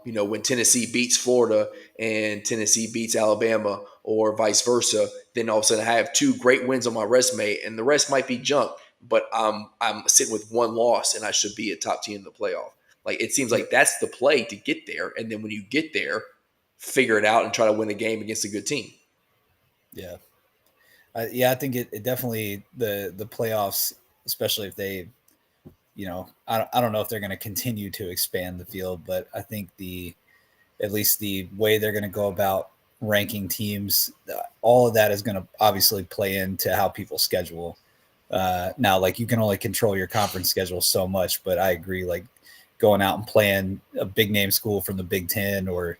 when Tennessee beats Florida and Tennessee beats Alabama or vice versa, then all of a sudden I have 2 great wins on my resume, and the rest might be junk. but I'm sitting with one loss and I should be a top team in the playoff. Like it seems like that's the play to get there, and then when you get there, figure it out and try to win a game against a good team. Yeah. I think it definitely the playoffs, especially if they, I don't know if they're going to continue to expand the field, but I think at least the way they're going to go about ranking teams, all of that is going to obviously play into how people schedule. Now, like you can only control your conference schedule so much, but I agree, like going out and playing a big name school from the Big Ten or,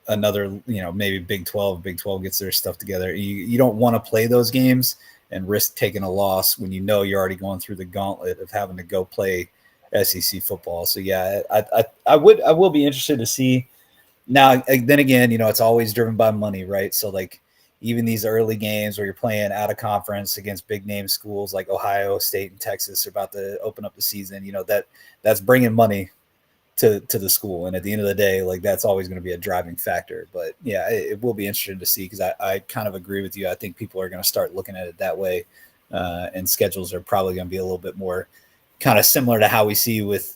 another, maybe Big 12 gets their stuff together. You don't want to play those games and risk taking a loss when you're already going through the gauntlet of having to go play SEC football. So yeah, I will be interested to see. Now, then again, it's always driven by money, right? So like even these early games where you're playing out of conference against big name schools like Ohio State and Texas are about to open up the season, that's bringing money to the school. And at the end of the day, like that's always going to be a driving factor. But yeah, it will be interesting to see because I kind of agree with you. I think people are going to start looking at it that way. And schedules are probably going to be a little bit more kind of similar to how we see with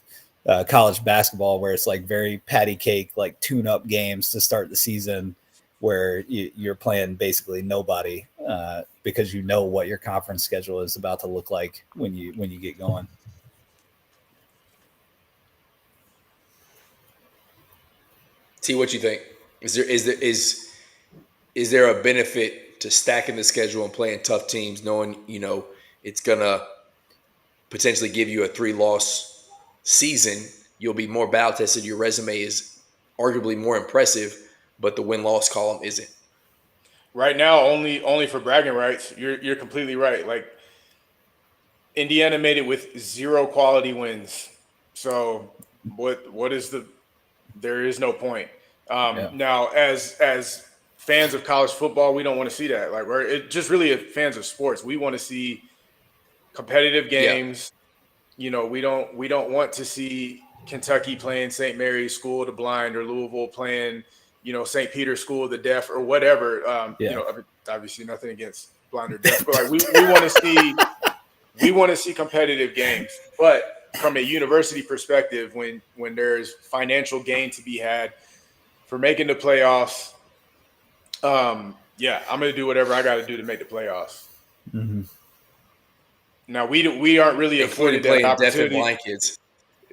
college basketball, where it's like very patty cake, like tune up games to start the season where you're playing basically nobody because what your conference schedule is about to look like when you get going. T, what you think? Is there a benefit to stacking the schedule and playing tough teams, knowing it's gonna potentially give you a 3-loss season? You'll be more battle tested. Your resume is arguably more impressive, but the win-loss column isn't. Right now, only for bragging rights. You're completely right. Like Indiana made it with 0 quality wins. So what is there is no point. Now, as fans of college football, we don't want to see that. Like we're just really fans of sports. We want to see competitive games. Yeah. We don't want to see Kentucky playing St. Mary's School of the Blind or Louisville playing, St. Peter's School of the Deaf or whatever. Obviously nothing against blind or deaf, but like we want to see competitive games. But from a university perspective, when there's financial gain to be had for making the playoffs, I'm going to do whatever I got to do to make the playoffs. Mm-hmm. Now we aren't really afforded that opportunity. Deaf and blind kids.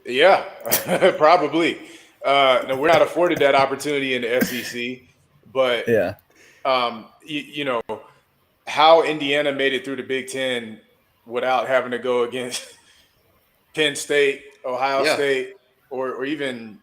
Yeah, probably. No, we're not afforded that opportunity in the SEC, but how Indiana made it through the Big Ten without having to go against Penn State, Ohio State, or even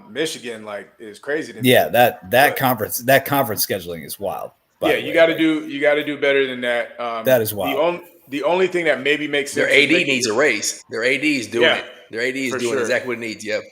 Michigan, like, is crazy to me. Yeah, that conference scheduling is wild. You got to do better than that. That is wild. The only thing that maybe makes sense. Their AD needs a raise. Their AD is doing it. Their AD is doing exactly what it needs. Yep.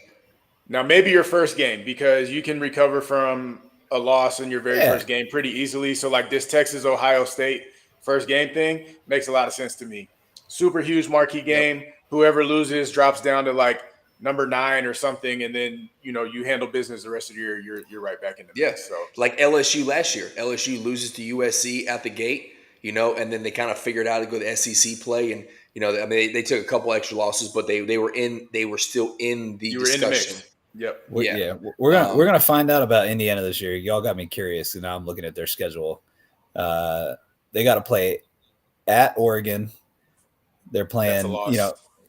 Now maybe your first game, because you can recover from a loss in your very first game pretty easily. So like this Texas Ohio State first game thing makes a lot of sense to me. Super huge marquee game. Yep. Whoever loses drops down to like number 9 or something, and then you handle business the rest of the year. You're right back in the mix. So like LSU last year, LSU loses to USC at the gate, and then they kind of figured out to go to SEC play, and they took a couple extra losses, but they were still in the discussion. In the mix. Yep. We're gonna find out about Indiana this year. Y'all got me curious, and now I'm looking at their schedule. They got to play at Oregon. They're playing,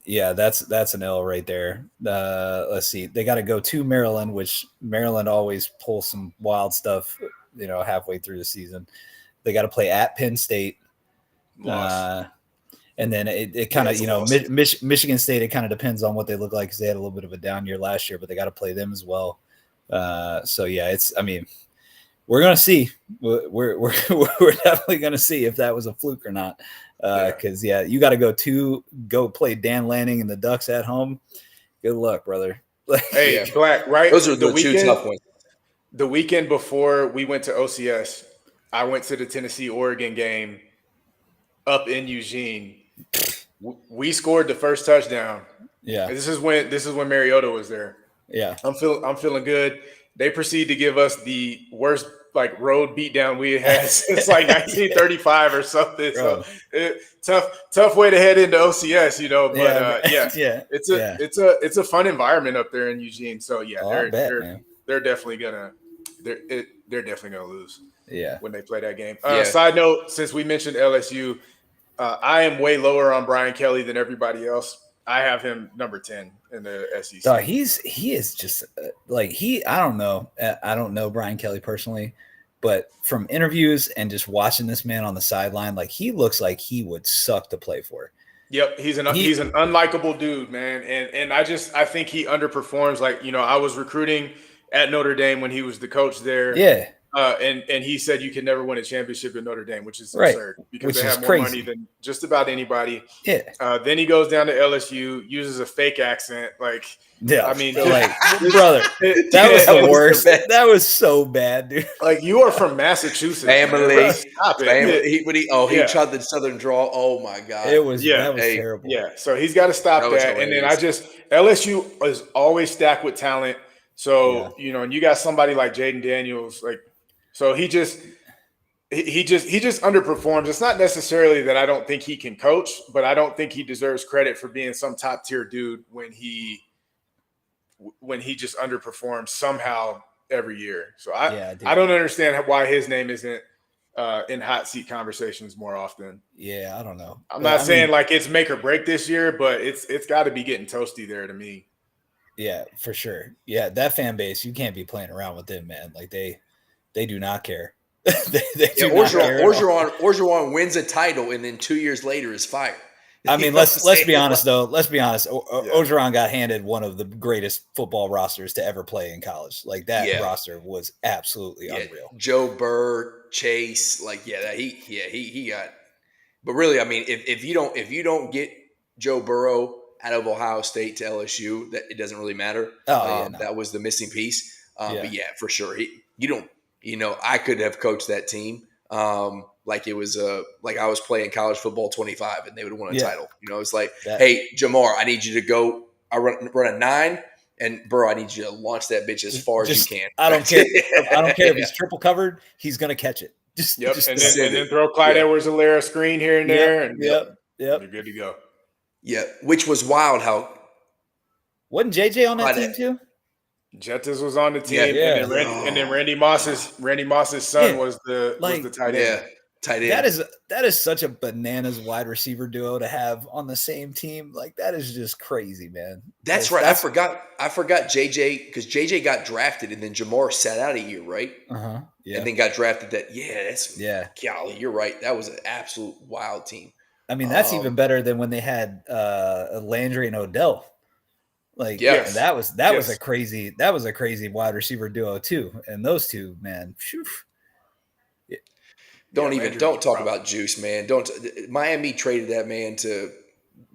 that's an L right there. Let's see. They got to go to Maryland, which Maryland always pulls some wild stuff, halfway through the season. They got to play at Penn State. And then it kind of, Michigan State, it kind of depends on what they look like because they had a little bit of a down year last year, but they got to play them as well. We're going to see. We're definitely going to see if that was a fluke or not. Because you got to go play Dan Lanning and the Ducks at home. Good luck, brother. Hey, Black, right? Those are the two tough ones. The weekend before we went to OCS, I went to the Tennessee-Oregon game up in Eugene. We scored the first touchdown. Yeah, this is when Mariota was there. Yeah, I'm feeling good. They proceed to give us the worst like road beatdown we had since like 1935 or something. Bro. So tough way to head into OCS, you know. But yeah, it's a fun environment up there in Eugene. So yeah, I bet, man. they're definitely gonna lose. Yeah. When they play that game. Yeah. Side note, since we mentioned LSU, I am way lower on Brian Kelly than everybody else. I have him number 10 in the SEC. So he is just I don't know Brian Kelly personally, but from interviews and just watching this man on the sideline, like he looks like he would suck to play for. Yep, he's an unlikable dude, man, and I think he underperforms. Like, you know, I was recruiting at Notre Dame when he was the coach there. Yeah. And he said you can never win a championship at Notre Dame, which is absurd because they have more money than just about anybody. Yeah. Then he goes down to LSU, uses a fake accent. Like, yeah, I mean, like, brother, that was the worst. That was so bad, dude. Like, you are from Massachusetts. Family. Stop it. He tried the Southern draw. Oh my God. That was terrible. Yeah. So he's got to stop that. And then LSU is always stacked with talent. So, you know, and you got somebody like Jaden Daniels, like, so he just underperforms. It's not necessarily that I don't think he can coach, but I don't think he deserves credit for being some top tier dude when he just underperforms somehow every year. So I don't understand why his name isn't in hot seat conversations more often. Yeah, I don't know. I'm not saying like it's make or break this year, but it's got to be getting toasty there to me. Yeah, for sure. Yeah, that fan base, you can't be playing around with them, man. Like they do not care. they do not care. Orgeron wins a title and then 2 years later is fired. I mean, let's be honest though. Let's be honest. Orgeron got handed one of the greatest football rosters to ever play in college. Like that roster was absolutely unreal. Joe Burr, Chase, he got. But really, I mean, if you don't get Joe Burrow out of Ohio State to LSU, that it doesn't really matter. That was the missing piece. But yeah, for sure, I could have coached that team. Like it was like I was playing college football 25 and they would have won a title. You know, it's like, hey, Jamar, I need you to go. I run a 9, and Burrow, I need you to launch that bitch as far as you can. I don't care. I don't care if he's triple covered. He's gonna catch it. And then throw Clyde Edwards-Helaire a screen here and there, and yep, you're good to go. Yeah, which was wild. How wasn't JJ on that team too? Jettas was on the team, and then Randy Moss's son was the tight end. Yeah, tight end. That is such a bananas wide receiver duo to have on the same team. Like that is just crazy, man. That's right. I forgot JJ because JJ got drafted and then Jamar sat out a year, right? Yeah. And then got drafted. Golly, you're right. That was an absolute wild team. I mean, that's even better than when they had Landry and Odell. Like that was a crazy wide receiver duo too. And those two, man, don't talk about Juice, man. Miami traded that man to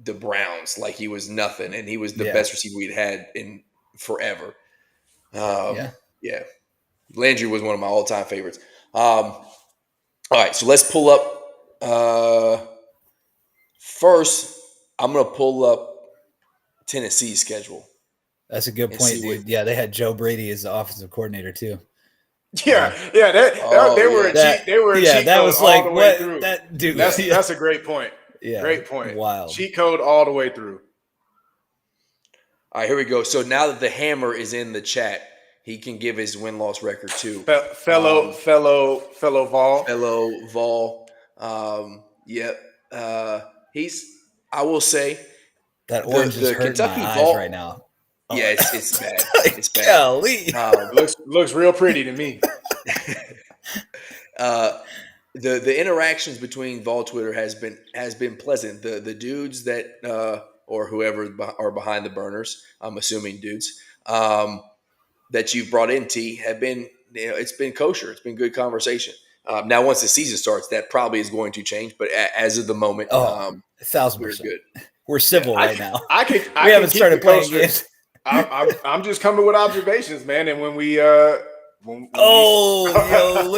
the Browns like he was nothing, and he was the best receiver we'd had in forever. Yeah. Landry was one of my all-time favorites. All right, so let's pull up first, I'm going to pull up Tennessee's schedule. That's a good point, dude. They had Joe Brady as the offensive coordinator too. They were a cheat code all the way through. That's a great point. Yeah, great point. Wild cheat code all the way through. All right, here we go. So now that the hammer is in the chat, he can give his win-loss record too. Fellow Vol. I will say that orange is hurting Kentucky my eyes right now. Yeah, it's bad. It's bad. Golly. Looks real pretty to me. The interactions between Vol Twitter has been pleasant. The dudes that or whoever are behind the burners, I'm assuming dudes, that you've brought in, T, have been, it's been kosher. It's been good conversation. Now, once the season starts, that probably is going to change. But as of the moment, 1,000%. We're good. We're civil right now. We haven't started playing games. I'm just coming with observations, man. And when we look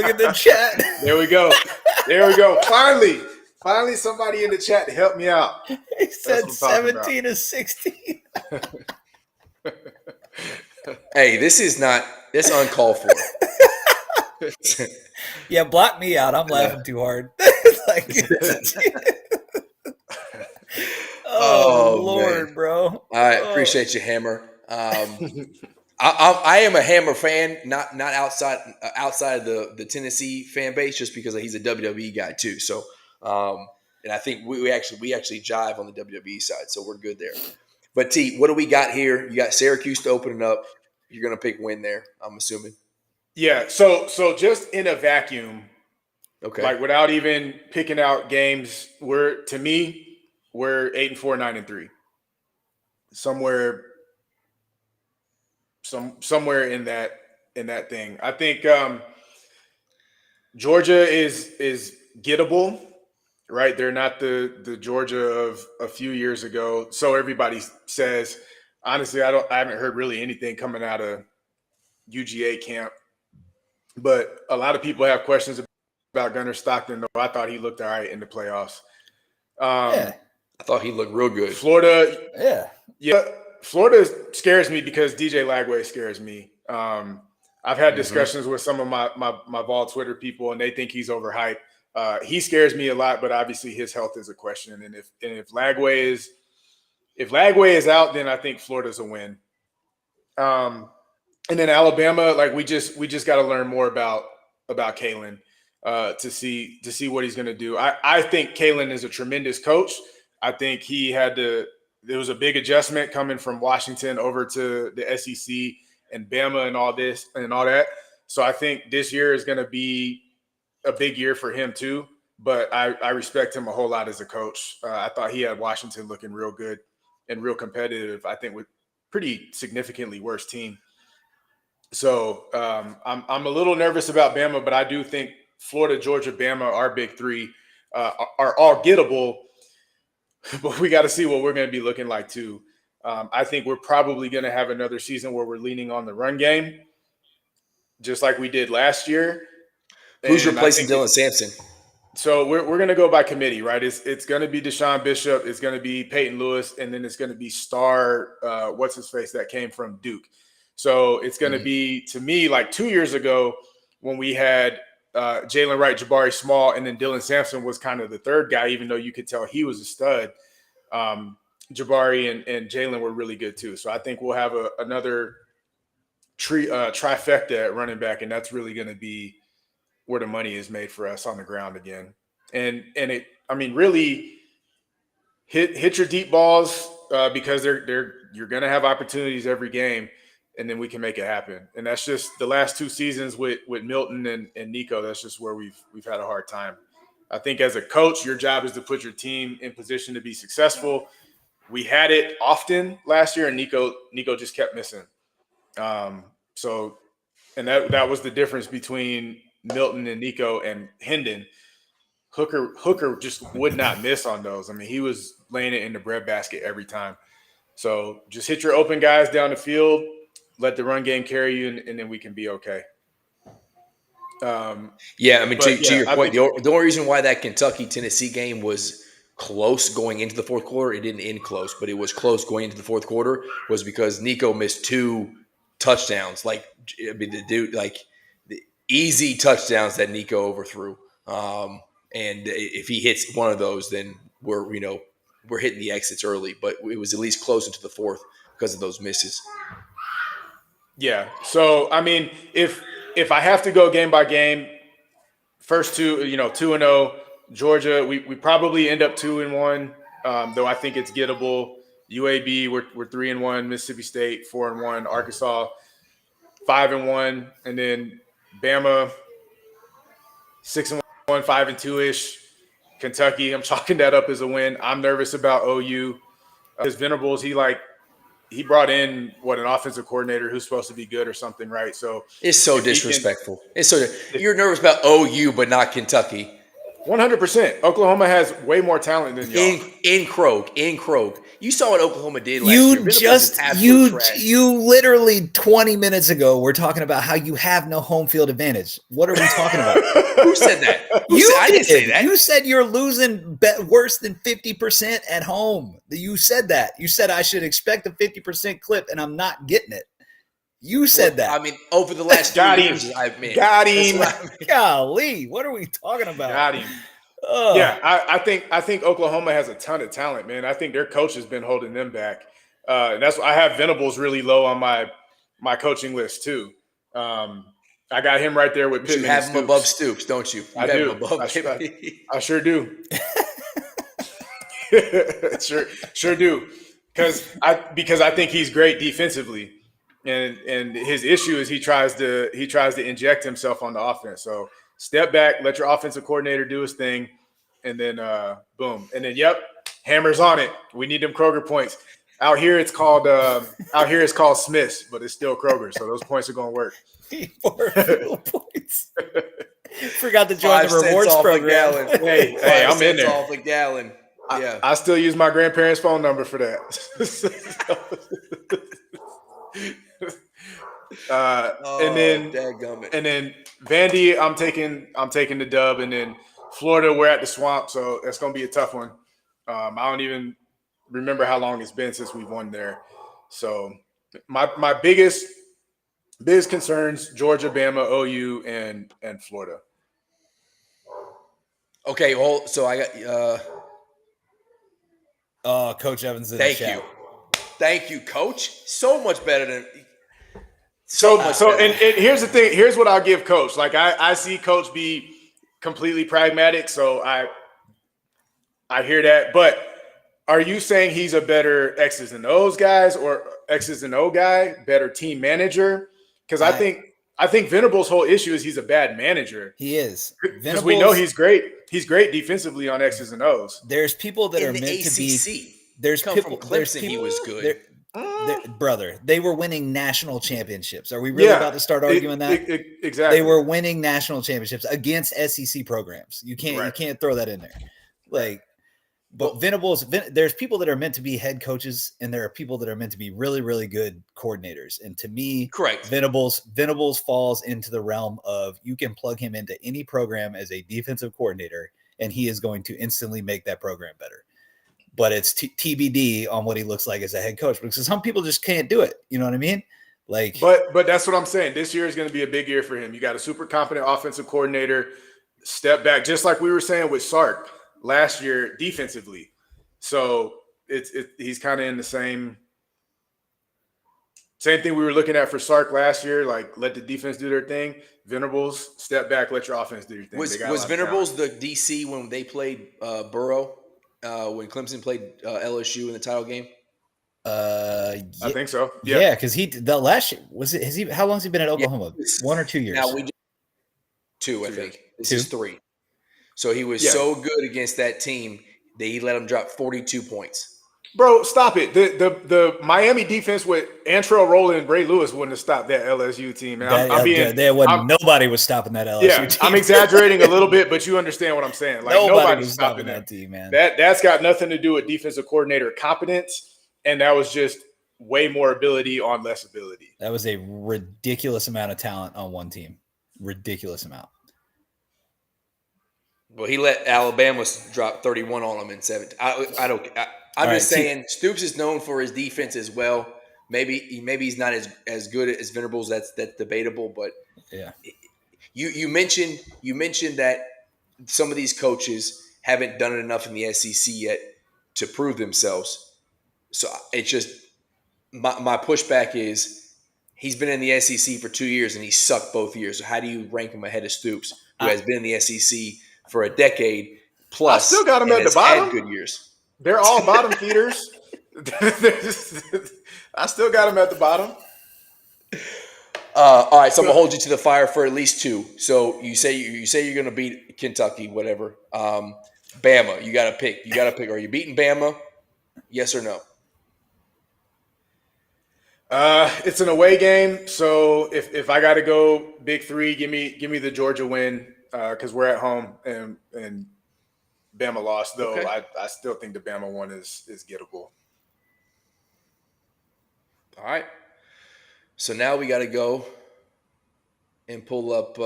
at the chat. There we go. Finally, somebody in the chat to help me out. He said 17 to 16. Hey, this uncalled for. Yeah, block me out. I'm laughing too hard. Like, oh Oh man. Lord, bro. I Oh. appreciate you, Hammer. I am a Hammer fan, not outside of the Tennessee fan base, just because he's a WWE guy too. So, and I think we actually jive on the WWE side, so we're good there. But T, what do we got here? You got Syracuse to open it up. You're gonna pick win there, I'm assuming. Yeah. So just in a vacuum, Okay. like without even picking out games, we're 8-4, 9-3. Somewhere in that thing. I think Georgia is gettable, right? They're not the Georgia of a few years ago. So everybody says. Honestly, I haven't heard really anything coming out of UGA camp. But a lot of people have questions about Gunnar Stockton, though. I thought he looked all right in the playoffs. Yeah. I thought he looked real good. Florida, yeah. Florida scares me because DJ Lagway scares me. I've had discussions with some of my Vol Twitter people, and they think he's overhyped. He scares me a lot, but obviously his health is a question. And if Lagway is out, then I think Florida's a win. And then Alabama, like we just got to learn more about Kalen to see what he's going to do. I think Kalen is a tremendous coach. I think there was a big adjustment coming from Washington over to the SEC and Bama and all this and all that. So I think this year is going to be a big year for him too. But I respect him a whole lot as a coach. I thought he had Washington looking real good and real competitive, I think with pretty significantly worse team. So I'm a little nervous about Bama, but I do think Florida, Georgia, Bama, our big three, are all gettable. But we got to see what we're going to be looking like too. I think we're probably going to have another season where we're leaning on the run game, just like we did last year. Who's replacing Dylan Sampson? So we're going to go by committee, right? It's going to be Deshaun Bishop, it's going to be Peyton Lewis, and then it's going to be Star, what's his face that came from Duke. So it's going to be, to me, like 2 years ago when we had Jalen Wright, Jabari Small, and then Dylan Sampson was kind of the third guy, even though you could tell he was a stud. Jabari and Jalen were really good too. So I think we'll have another trifecta at running back, and that's really going to be where the money is made for us on the ground again. And it, I mean, really hit your deep balls because you're going to have opportunities every game, and then we can make it happen. And that's just the last 2 seasons with Milton and Nico. That's just where we've had a hard time. I think as a coach, your job is to put your team in position to be successful. We had it often last year, and Nico just kept missing. So, and that was the difference between Milton and Nico and Hendon. Hooker just would not miss on those. I mean, he was laying it in the breadbasket every time. So just hit your open guys down the field, let the run game carry you, and then we can be okay. Yeah, I mean, to your point, the only reason why that Kentucky-Tennessee game was close going into the fourth quarter, it didn't end close, but it was close going into the fourth quarter, was because Nico missed 2 touchdowns. Like, I mean, the dude, like the easy touchdowns that Nico overthrew. And if he hits one of those, then we're hitting the exits early. But it was at least close into the fourth because of those misses. Yeah. So I mean, if I have to go game by game, first 2, 2-0, Georgia, we probably end up 2-1, though I think it's gettable. UAB, we're 3-1, Mississippi State 4-1, Arkansas 5-1, and then Bama 6-1, 5-2-ish. Kentucky, I'm chalking that up as a win. I'm nervous about OU. His Venables, he brought in an offensive coordinator who's supposed to be good or something, right? So it's so disrespectful. You're nervous about OU, but not Kentucky. 100%. Oklahoma has way more talent than y'all. In Krog. You saw what Oklahoma did last year. You literally 20 minutes ago were talking about how you have no home field advantage. What are we talking about? Who said that? I didn't say that. You said you're losing worse than 50% at home. You said that. You said I should expect a 50% clip, and I'm not getting it. You said that. I mean, over the last 3 Got him. years, I mean, Got that's him. what I mean. Golly, what are we talking about? Got him. Ugh. Yeah, I think Oklahoma has a ton of talent, man. I think their coach has been holding them back. And that's why I have Venables really low on my coaching list too. I got him right there with You Pittman. have and him above Stoops, don't you? I have do. him above I Pittman. I sure do. sure do. Because I think he's great defensively, and his issue is he tries to inject himself on the offense. So step back, let your offensive coordinator do his thing, and then boom, and then hammers on it. We need them Kroger points. Out here it's called Smith's, but it's still Kroger, so those points are gonna work. 4 field points. Forgot to join 5 the cents rewards off a program. gallon. Hey, 5 I'm in cents there. off a gallon. Yeah. I still use my grandparents' phone number for that. Dadgummit. and then Vandy, I'm taking the dub, and then Florida, we're at the swamp, so that's gonna be a tough one. I don't even remember how long it's been since we've won there. So my biggest concerns: Georgia, Bama, OU, and Florida. Okay, well, so I got Oh, Coach Evans in thank the chat. you. Thank you, Coach. So much better than So better. and here's the thing. Here's what I'll give Coach. Like I see Coach be completely pragmatic. So I hear that. But are you saying he's a better X's and O's guys or X's and O guy, better team manager? Because I think Venables' whole issue is he's a bad manager. He is. Because we know he's great. He's great defensively on X's and O's. There's people that in are the meant ACC. to be. There's Come people. from There's Clemson, people. he was good. Brother, they were winning national championships. Are we really about to start arguing that? Exactly. They were winning national championships against SEC programs. You can't throw that in there. Like, but Venables, there's people that are meant to be head coaches, and there are people that are meant to be really, really good coordinators. And to me, Correct. Venables falls into the realm of you can plug him into any program as a defensive coordinator, and he is going to instantly make that program better. But it's TBD on what he looks like as a head coach, because some people just can't do it. You know what I mean? Like, but that's what I'm saying. This year is going to be a big year for him. You got a super competent offensive coordinator. Step back, just like we were saying with Sark last year defensively. So he's kind of in the same thing we were looking at for Sark last year. Like, let the defense do their thing. Venables, step back, let your offense do your thing. Was Venables the DC when they played Burrow? When Clemson played LSU in the title game? I think so. Yeah, because the last year was it. How long has he been at Oklahoma? 1 or 2 years? Now we did 2, I think. This is 3. So he was Yeah. so good against that team that he let him drop 42 points. Bro, stop it. The Miami defense with Antrell Rowland and Ray Lewis wouldn't have stopped that LSU team. And nobody was stopping that LSU team. I'm exaggerating a little bit, but you understand what I'm saying. Like nobody was stopping that team, man. That's got nothing to do with defensive coordinator competence, and that was just way more ability on less ability. That was a ridiculous amount of talent on one team. Ridiculous amount. Well, he let Alabama drop 31 on him in 17. I'm just saying, Stoops is known for his defense as well. Maybe he's not as good as Venables. That's debatable. But yeah, you mentioned that some of these coaches haven't done it enough in the SEC yet to prove themselves. So it's just my pushback is he's been in the SEC for 2 years and he sucked both years. So how do you rank him ahead of Stoops, who has been in the SEC for a decade plus? I still got him at the bottom. Had good years. They're all bottom feeders. I still got them at the bottom. All right, so I'm gonna hold you to the fire for at least 2. So you say you're gonna beat Kentucky, whatever. Bama, you gotta pick. Are you beating Bama? Yes or no? It's an away game, so if I got to go big 3, give me the Georgia win because we're at home and Bama lost, though. Okay. I still think the Bama one is gettable. All right. So now we got to go and pull up.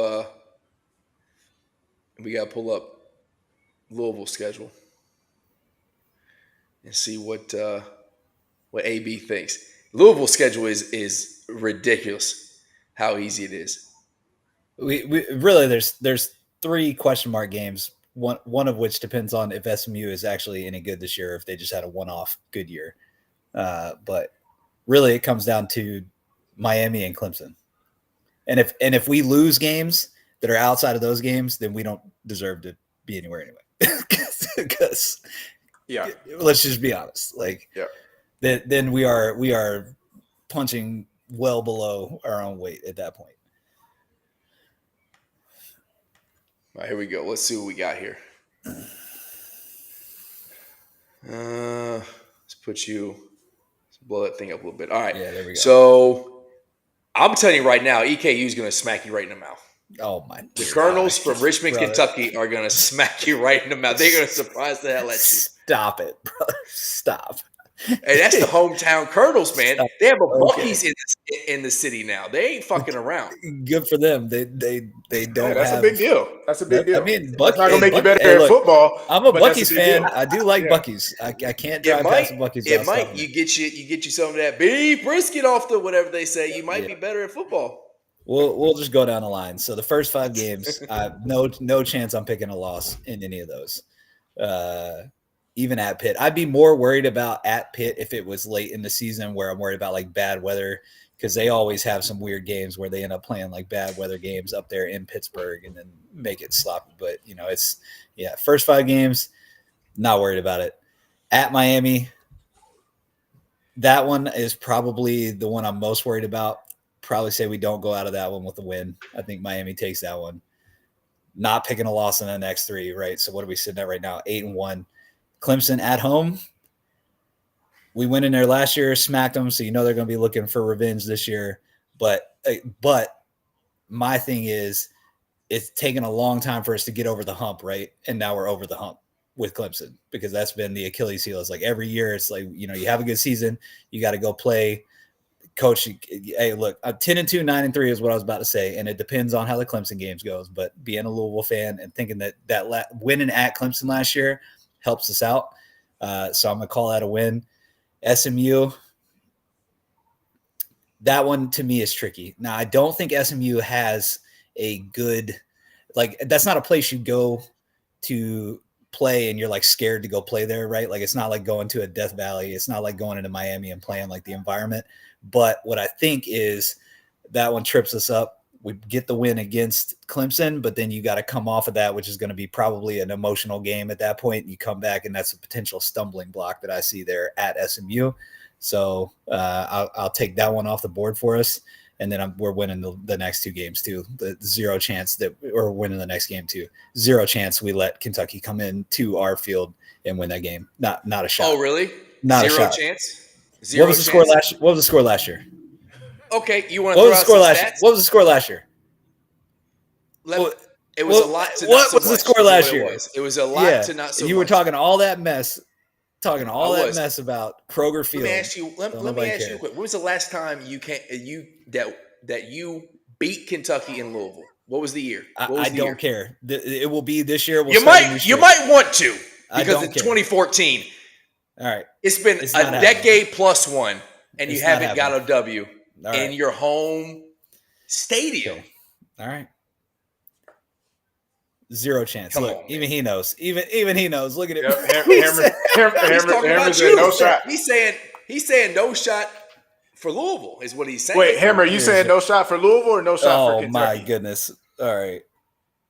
We got to pull up Louisville schedule and see what AB thinks. Louisville schedule is ridiculous how easy it is. We really there's 3 question mark games. One of which depends on if SMU is actually any good this year, or if they just had a one-off good year. But really, it comes down to Miami and Clemson. And if we lose games that are outside of those games, then we don't deserve to be anywhere anyway. Because let's just be honest. Like, then we are punching well below our own weight at that point. All right, here we go. Let's see what we got here. Let's blow that thing up a little bit. All right. Yeah, there we go. So I'm telling you right now, EKU is going to smack you right in the mouth. Oh my! The Colonels from Richmond, Kentucky, are going to smack you right in the mouth. They're going to surprise the hell at you. Stop it, brother! Stop. Hey, that's the hometown Colonels, man. They have a Buc-ee's in the city now. They ain't fucking around. Good for them. They don't. That's a big deal. That's a big deal. I mean, it's not gonna make you better at football. I'm a Buc-ee's fan. I do like Buc-ee's. I can't drive past a Buc-ee's. It might. You get you some of that beef brisket off the whatever they say. You might be better at football. We'll just go down the line. So the first 5 games, no chance I'm picking a loss in any of those. Even at Pitt, I'd be more worried about at Pitt if it was late in the season, where I'm worried about like bad weather, because they always have some weird games where they end up playing like bad weather games up there in Pittsburgh and then make it sloppy. But first 5 games, not worried about it. At Miami, that one is probably the one I'm most worried about. Probably say we don't go out of that one with a win. I think Miami takes that one. Not picking a loss in the next 3, right? So what are we sitting at right now? 8-1. Clemson at home. We went in there last year, smacked them, so they're going to be looking for revenge this year. But my thing is, it's taken a long time for us to get over the hump, right? And now we're over the hump with Clemson, because that's been the Achilles heel. It's like every year, it's like, you have a good season, you got to go play. Coach, hey, look, 10-2, 9-3 is what I was about to say, and it depends on how the Clemson games goes. But being a Louisville fan and thinking that winning at Clemson last year helps us out. So I'm going to call that a win. SMU, that one to me is tricky. Now, I don't think SMU has a good, that's not a place you go to play and you're like scared to go play there, right? Like, it's not like going to a Death Valley. It's not like going into Miami and playing like the environment. But what I think is that one trips us up. We get the win against Clemson, but then you got to come off of that, which is going to be probably an emotional game at that point. You come back, and that's a potential stumbling block that I see there at SMU. So I'll take that one off the board for us, and then we're winning the next 2 games too. The 0 chance that we're winning the next game too. 0 chance we let Kentucky come in to our field and win that game. Not a shot. Oh, really? Not 0 a shot. Chance. 0 what was the score last? What was the score last year? Okay, you want to throw out some stats? What was the score last year? It was a lot to not what so was the score last year? It was a lot to not so much. You were talking all that mess, mess about Kroger Field. Let me ask you. Let me ask you quick. When was the last time that you beat Kentucky in Louisville? What was the year? I don't care. It will be this year. You might want to, because it's 2014. All right, it's been a decade plus one, and you haven't got a W in your home stadium. Okay. All right. 0 chance. Look, even he knows. Even he knows. Look at it. Hammer said no shot. He's saying no shot for Louisville is what he's saying. Wait, Hammer, you saying no shot for Louisville or no shot for Kentucky? Oh my goodness! All right,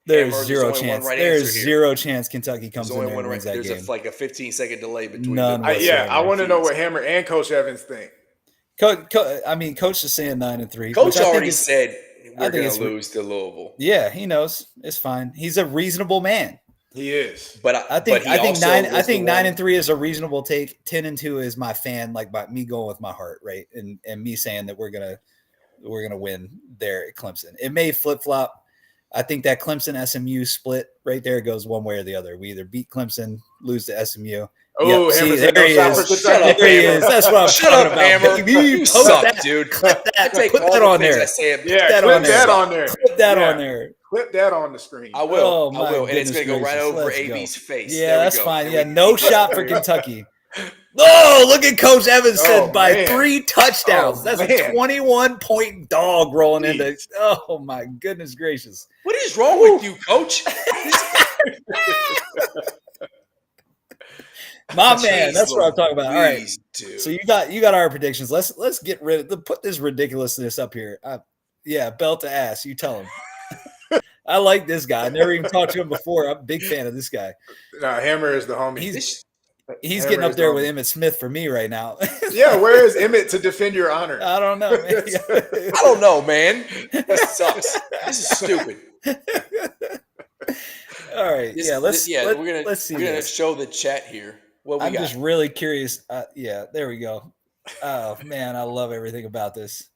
there's 0 chance. There's 0 chance Kentucky comes in there and wins that game. There's like a 15-second delay between. None. I want to know what Hammer and Coach Evans think. Coach is saying 9-3. Coach already said we're going to lose to Louisville. Yeah, he knows. It's fine. He's a reasonable man. He is. But I think 9-3 is a reasonable take. 10-2 is my fan, like me going with my heart, right? And me saying that we're gonna win there at Clemson. It may flip flop. I think that Clemson SMU split right there goes one way or the other. We either beat Clemson, lose to SMU. Oh, Hammer, there he is. Shut up, there he is. That's what I'm talking about. Hammer. You suck, dude. Clip that. Put that on there. Clip that on there. Clip that on there. Clip that on the screen. I will. And it's going to go right over AB's face. Yeah, that's fine. Yeah, no shot for Kentucky. Oh, look at Coach Evanson Oh, by man. 3 touchdowns. Oh, That's a man. 21-point dog rolling into. Jeez. Oh my goodness gracious! What is wrong with you, Coach? My man, Jeez that's what I'm talking about. All right, Louise, dude. so you got our predictions. Let's get rid of put this ridiculousness up here. Yeah, belt to ass. You tell him. I like this guy. I never even talked to him before. I'm a big fan of this guy. Hammer is the homie. He's Hammer getting up is there the with homie. Emmett Smith for me right now. Yeah, where is Emmett to defend your honor? I don't know. Man. I don't know, man. That sucks. This is stupid. All right, let's see we're gonna this. show the chat here. What we I'm got? just really curious. There we go. Oh man, I love everything about this.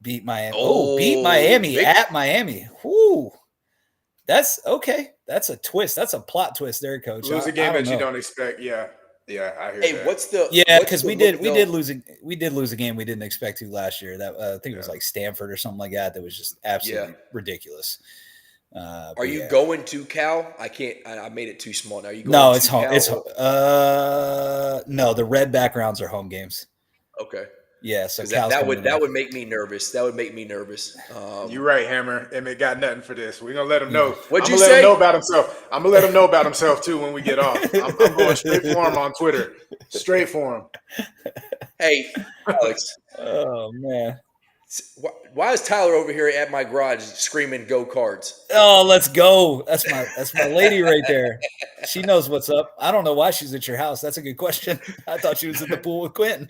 Beat Miami. Beat Miami at Miami. Whoo. That's okay. That's a twist. That's a plot twist there, Coach. Lose a game that you don't expect. Yeah, I hear that. What's the? Because we did lose a game we didn't expect to last year. That I think it was like Stanford or something like that. That was just absolutely ridiculous. Are you going to Cal? I can't. I made it too small. Now you going? No, to it's home. Cal It's no. The red backgrounds are home games. Okay. Yeah, so that would make me nervous. That would make me nervous. You're right, Hammer. Emmett got nothing for this. We're gonna let him know. What'd you I'm say? gonna let him know about himself. I'm gonna let him know about himself too when we get off. I'm going straight for him on Twitter. Straight for him. Hey, Alex. Oh man. Why is Tyler over here at my garage screaming "Go Cards"? Oh, let's go! That's my lady right there. She knows what's up. I don't know why she's at your house. That's a good question. I thought she was at the pool with Quentin.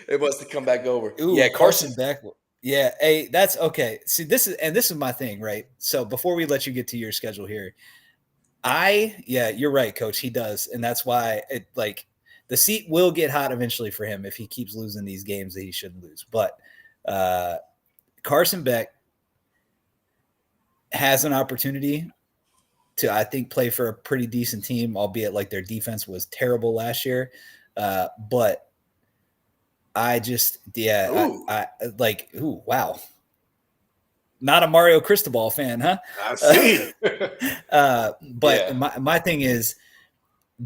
It must have come back over. Ooh, Yeah, Carson Beck. Yeah, hey, that's okay. See, this is my thing, right? So before we let you get to your schedule here, you're right, Coach. He does, and that's why the seat will get hot eventually for him if he keeps losing these games that he shouldn't lose. But Carson Beck has an opportunity to, I think, play for a pretty decent team, albeit like their defense was terrible last year. But I just, wow. Not a Mario Cristobal fan, huh? I see. But my thing is,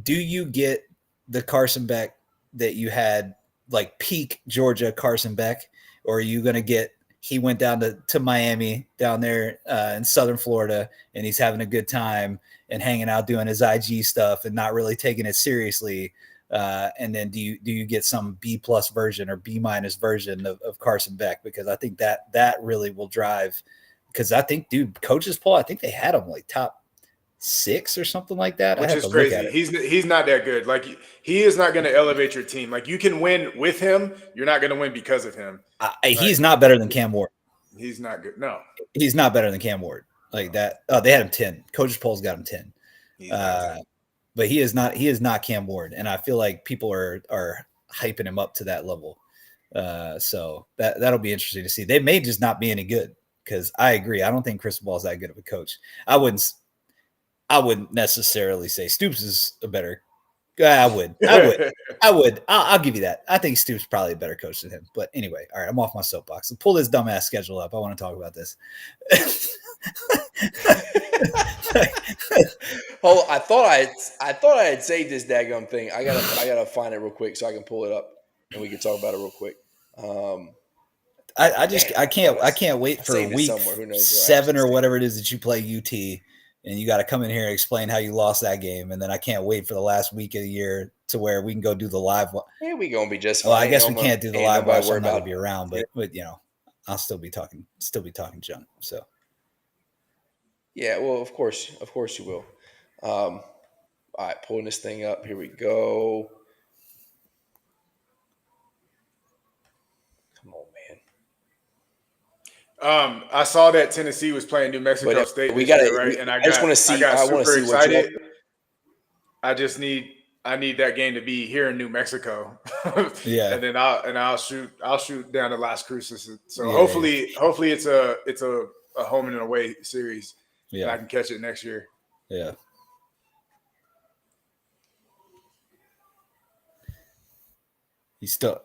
do you get the Carson Beck that you had, like peak Georgia Carson Beck, or are you going to get, he went down to Miami down there in Southern Florida, and he's having a good time and hanging out doing his IG stuff and not really taking it seriously. And then do you get some B+ version or B- version of Carson Beck? Because I think that really will drive, because I think, dude, coaches poll, I think they had him like top 6 or something like that. Which is crazy. He's not that good. Like, he is not going to elevate your team. Like, you can win with him. You're not going to win because of him. He's not better than Cam Ward. He's not good. No, he's not better than Cam Ward. Like that. Oh, they had him 10. Coaches polls got him 10. But he is not Cam Ward, and I feel like people are hyping him up to that level. So that'll be interesting to see. They may just not be any good, because I agree. I don't think Cristobal is that good of a coach. I wouldn't necessarily say Stoops is a better. I would. I'll give you that. I think Stoops is probably a better coach than him. But anyway, all right, I'm off my soapbox. So pull this dumbass schedule up. I want to talk about this. Oh, I thought I had saved this daggum thing. I gotta find it real quick so I can pull it up and we can talk about it real quick. I can't wait for week 7 or whatever it is that you play UT, and you got to come in here and explain how you lost that game, and then I can't wait for the last week of the year to where we can go do the live one. Yeah, we gonna be just fine. Well, I guess we can't do the live one. I'm not gonna be around, Yeah. but I'll still be talking junk. So yeah, well, of course you will. All right, pulling this thing up. Here we go. Come on, man. I saw that Tennessee was playing New Mexico State. We got right? And I just want to see. I want to see excited. I need that game to be here in New Mexico. Yeah, and then I'll shoot down to Las Cruces. So hopefully it's a home and away series. Yeah, and I can catch it next year. Yeah.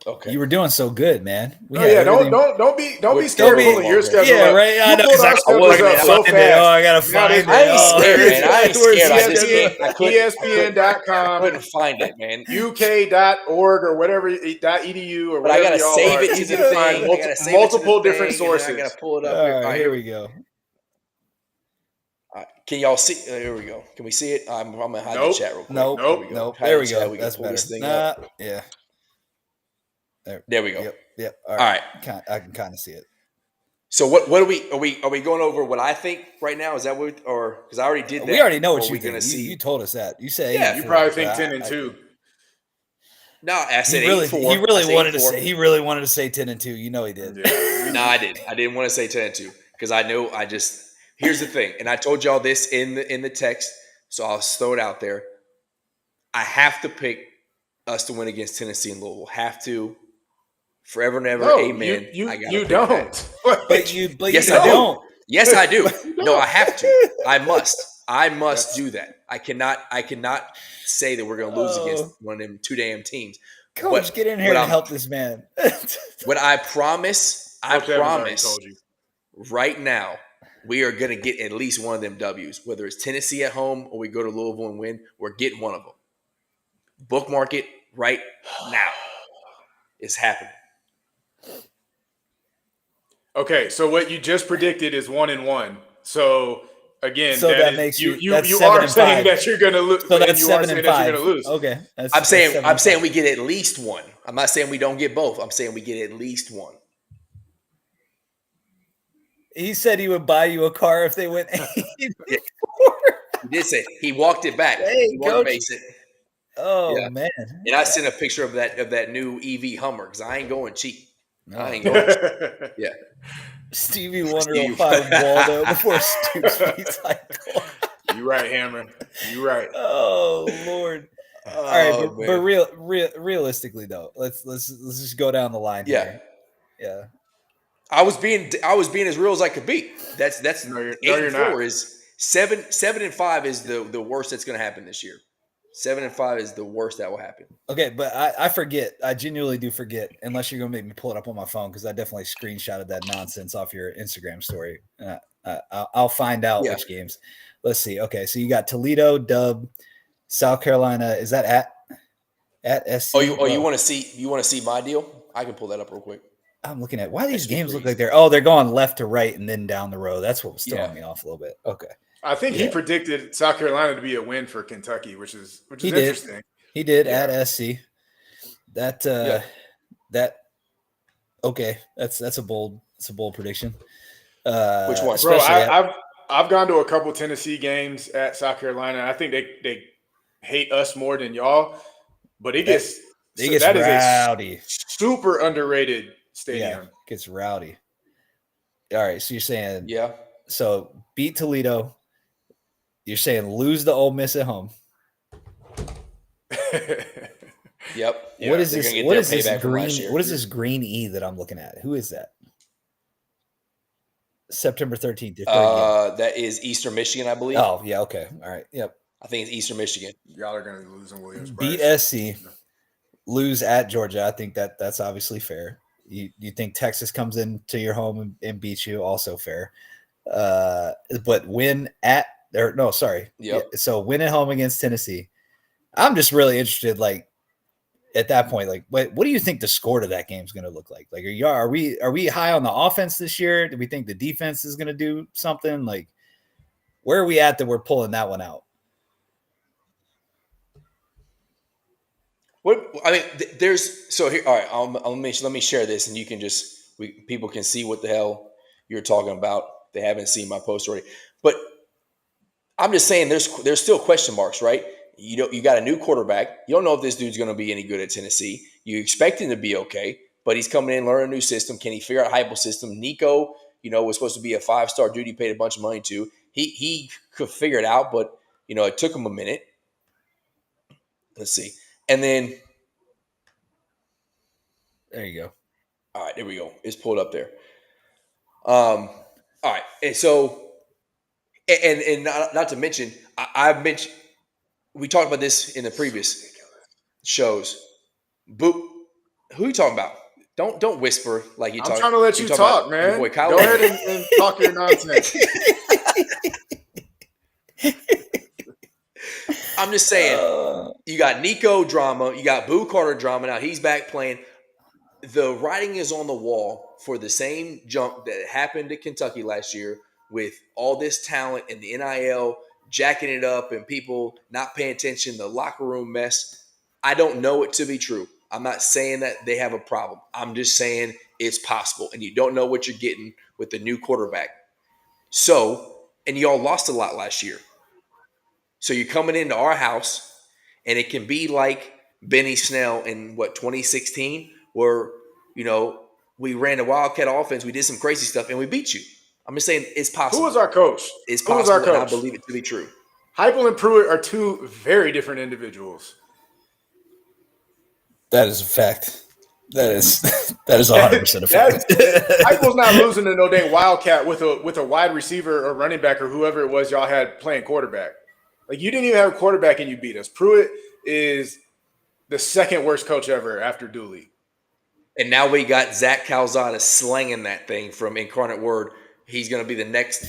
Okay. You were doing so good, man. We Oh had yeah, everything- don't be Don't scared be- of pulling your schedule Yeah, up. right. I You know. pulled It's our like, schedules wait a up minute, so find it. Oh, fast. I gotta Now find it. I ain't scared, man. I ain't Where's scared. I just ESPN? can't. I couldn't ESPN.com, find it, man. UK.org or whatever .edu or But I whatever gotta y'all save are. it to Easy the to thing. find I gotta save it to multiple the different thing, and then sources. I gotta pull it up. All Here. right, here we go. All right. Can y'all see? Here we go. Can we see it? I'm gonna hide Nope. the chat real quick. Nope. Nope. Here we go. Nope. Hide There the we chat. go. We can That's pull better. this thing up. Yeah. There we go. Yep. All right. I can kind of see it. So what are we going over what I think right now? Is that what or because I already did that? We already know what Or you we gonna think. see? You told us that. You said Yeah, 8 You and probably 4, think but 10-2. No, I said He really, 8-4. he really I said wanted to 8-4. say. He really wanted to say 10-2. You know he did. Yeah. No, I did. I didn't want to say 10-2 because I know I just. Here's the thing, and I told y'all this in the text, so I'll throw it out there. I have to pick us to win against Tennessee and Louisville. Have to, forever and ever. No, Amen. you I gotta you pick don't. that. But you Yes, you I do. don't. Yes, I do. You No, don't. I have to. I must. I must That's- do that. I cannot say that we're going to lose against one of them two damn teams. Coach, But get in here what and I'm- help this man. What I promise, Coach Evans already told you. right now, we are going to get at least one of them W's. Whether it's Tennessee at home or we go to Louisville and win, we're getting one of them. Bookmark it right now. It's happening. Okay, so what you just predicted is 1-1. So again, So that is, makes you that's you 7 are and saying 5. that you're going to lose. So that's you are 7 saying and that 5. you're going to lose. Okay. That's I'm saying 7 I'm and saying 5. we get at least one. I'm not saying we don't get both. I'm saying we get at least one. He said he would buy you a car if they went 8 and Yeah. 4. He did say he walked it back. Hey, He walked Coach. back, he said- Oh Yeah. man. And I sent a picture of that new EV Hummer because I ain't going cheap. No. I ain't going cheap. Yeah. Stevie Wonder Stevie- will find Waldo before Stoops beats Michael. You right, Hammer. You right. Oh Lord. All right, but realistically though, let's just go down the line Yeah. here. Yeah. I was being as real as I could be. That's No, you're 8 and 4 not. is 7 and 5 is the worst that's going to happen this year. 7 and 5 is the worst that will happen. Okay, but I forget. I genuinely do forget, unless you're gonna make me pull it up on my phone because I definitely screenshotted that nonsense off your Instagram story. I'll find out Yeah. which games. Let's see. Okay, so you got Toledo, Dub, South Carolina. Is that at SC? Oh, you want to see my deal? I can pull that up real quick. I'm looking at why these That should be games look pretty like they're going left to right and then down the road. That's what was throwing Yeah. me off a little bit. Okay, I think he Yeah. predicted South Carolina to be a win for Kentucky, which is He did. interesting. he did Yeah. at SC. That okay. That's a bold prediction. Which one? Bro, especially at- I've gone to a couple Tennessee games at South Carolina. And I think they hate us more than y'all, but it gets that is rowdy. a super underrated Yeah, stadium. gets rowdy. All right, so you're saying Yeah. so beat Toledo. You're saying lose the Ole Miss at home. Yep. Yeah, what is they're this? gonna get What their is this payback from last green? year. What is this green E that I'm looking at? Who is that? September 13th. your third game. That is Eastern Michigan, I believe. Oh yeah, okay, all right, yep. I think it's Eastern Michigan. Y'all are going to lose in Williams. Beat SC, lose at Georgia. I think that's obviously fair. You think Texas comes into your home and beats you, also fair. But win at or no, sorry. Yep. Yeah, so win at home against Tennessee. I'm just really interested, like at that point, like what do you think the score to that game is going to look like? Like are we high on the offense this year? Do we think the defense is going to do something? Like where are we at that we're pulling that one out? What I mean, there's so here. All right, let me share this, and you can people can see what the hell you're talking about. They haven't seen my post already, but I'm just saying there's still question marks, right? You got a new quarterback. You don't know if this dude's going to be any good at Tennessee. You expect him to be okay, but he's coming in, learning a new system. Can he figure out hypo system? Nico, was supposed to be a 5-star dude. He paid a bunch of money to. He could figure it out, but it took him a minute. Let's see. And then, There you go. all right, there we go. It's pulled up there. All right, and so, and not to mention, I've mentioned we talked about this in the previous shows. Who are you talking about? Don't whisper like you I'm talk. trying to let you talking talk, about your man. boy Kyler? Go ahead and talk your nonsense. I'm just saying, you got Nico drama, you got Boo Carter drama. Now he's back playing. The writing is on the wall for the same jump that happened to Kentucky last year with all this talent and the NIL jacking it up and people not paying attention, the locker room mess. I don't know it to be true. I'm not saying that they have a problem. I'm just saying it's possible, and you don't know what you're getting with the new quarterback. So, and y'all lost a lot last year. So you're coming into our house, and it can be like Benny Snell in 2016, where we ran a Wildcat offense, we did some crazy stuff, and we beat you. I'm just saying it's possible. Who was our coach? It's Who was our possible, and I coach? believe it to be true. Heupel and Pruitt are two very different individuals. That is a fact. That is 100% a fact. Heupel's not losing to no dang Wildcat with a wide receiver or running back or whoever it was y'all had playing quarterback. Like, you didn't even have a quarterback and you beat us. Pruitt is the second worst coach ever after Dooley. And now we got Zach Calzada slanging that thing from Incarnate Word. He's going to be the next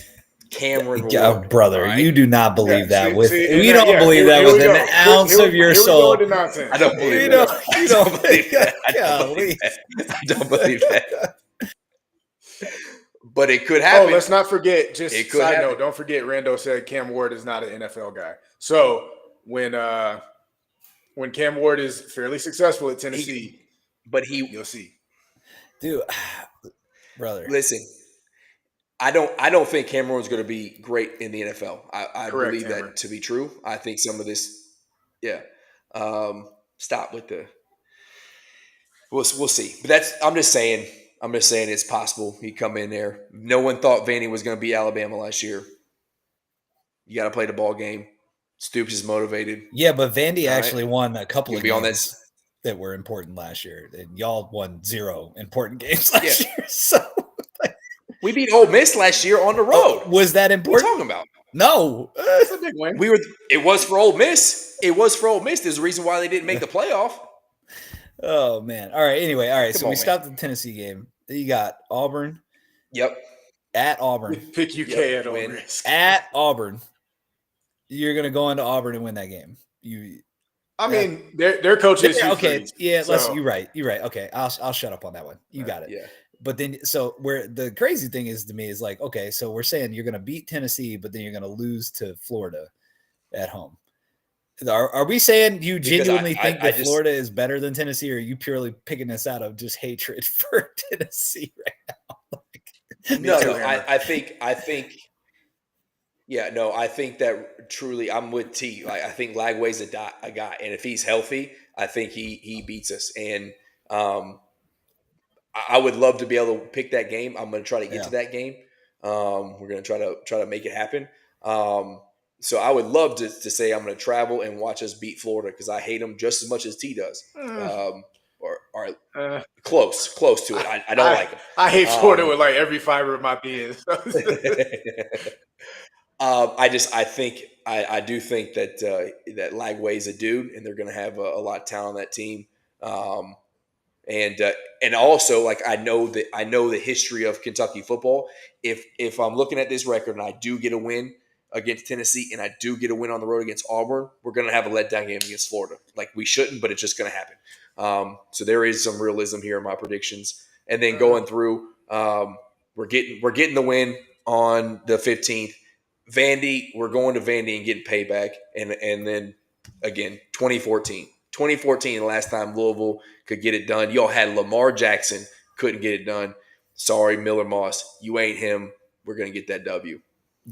Cameron Ward. Brother, right? You do not believe that. We don't believe that with an ounce of your soul. I don't believe that. You don't believe that. I don't believe that. But it could happen. Oh, let's not forget, just It could side happen. note, don't forget Rando said Cam Ward is not an NFL guy. So when Cam Ward is fairly successful at Tennessee, you'll see. Dude, brother. Listen, I don't think Cameron is going to be great in the NFL. I Correct, believe Cameron. that to be true. I think some of this, stop with the. We'll see. But I'm just saying it's possible he come in there. No one thought Vandy was going to beat Alabama last year. You got to play the ball game. Stoops is motivated. Yeah, but Vandy All actually won a couple of Be on games that were important last year. And y'all won 0 important games last year. So we beat Ole Miss last year on the road. Was that What are important? you talking about? No. It's a big win. It was for Ole Miss. It was for Ole Miss. There's a reason why they didn't make the playoff. Oh, man. All right. Anyway, all right. Come So on, we man. stopped the Tennessee game. You got Auburn Yep. at Auburn. Pick UK Yep, at all win. risk. At Auburn. You're going to go into Auburn and win that game. I mean, their coach is Hugh okay. Freeze, Yeah, so. You're right. Okay. I'll shut up on that one. You got it. Yeah. But then, so where the crazy thing is to me is like, okay, so we're saying you're going to beat Tennessee, but then you're going to lose to Florida at home. Are we saying you genuinely think that Florida is better than Tennessee, or are you purely picking this out of just hatred for Tennessee right now? No, I think that truly I'm with T. Like, I think Lagway's a guy, and if he's healthy, I think he beats us. And I would love to be able to pick that game. I'm going to try to get to that game. We're going to try to make it happen. So I would love to say I'm going to travel and watch us beat Florida because I hate them just as much as T does, or close to it. I don't like them. I hate Florida with like every fiber of my being. I do think that Lagway's a dude, and they're going to have a lot of talent on that team. And also, like, I know the history of Kentucky football. If I'm looking at this record and I do get a win against Tennessee and I do get a win on the road against Auburn, we're going to have a letdown game against Florida. Like, we shouldn't, but it's just going to happen. So there is some realism here in my predictions. And then going through, we're getting the win on the 15th. Vandy, we're going to Vandy and getting payback. And then again, 2014, the last time Louisville could get it done. Y'all had Lamar Jackson, couldn't get it done. Sorry, Miller Moss, you ain't him. We're going to get that W.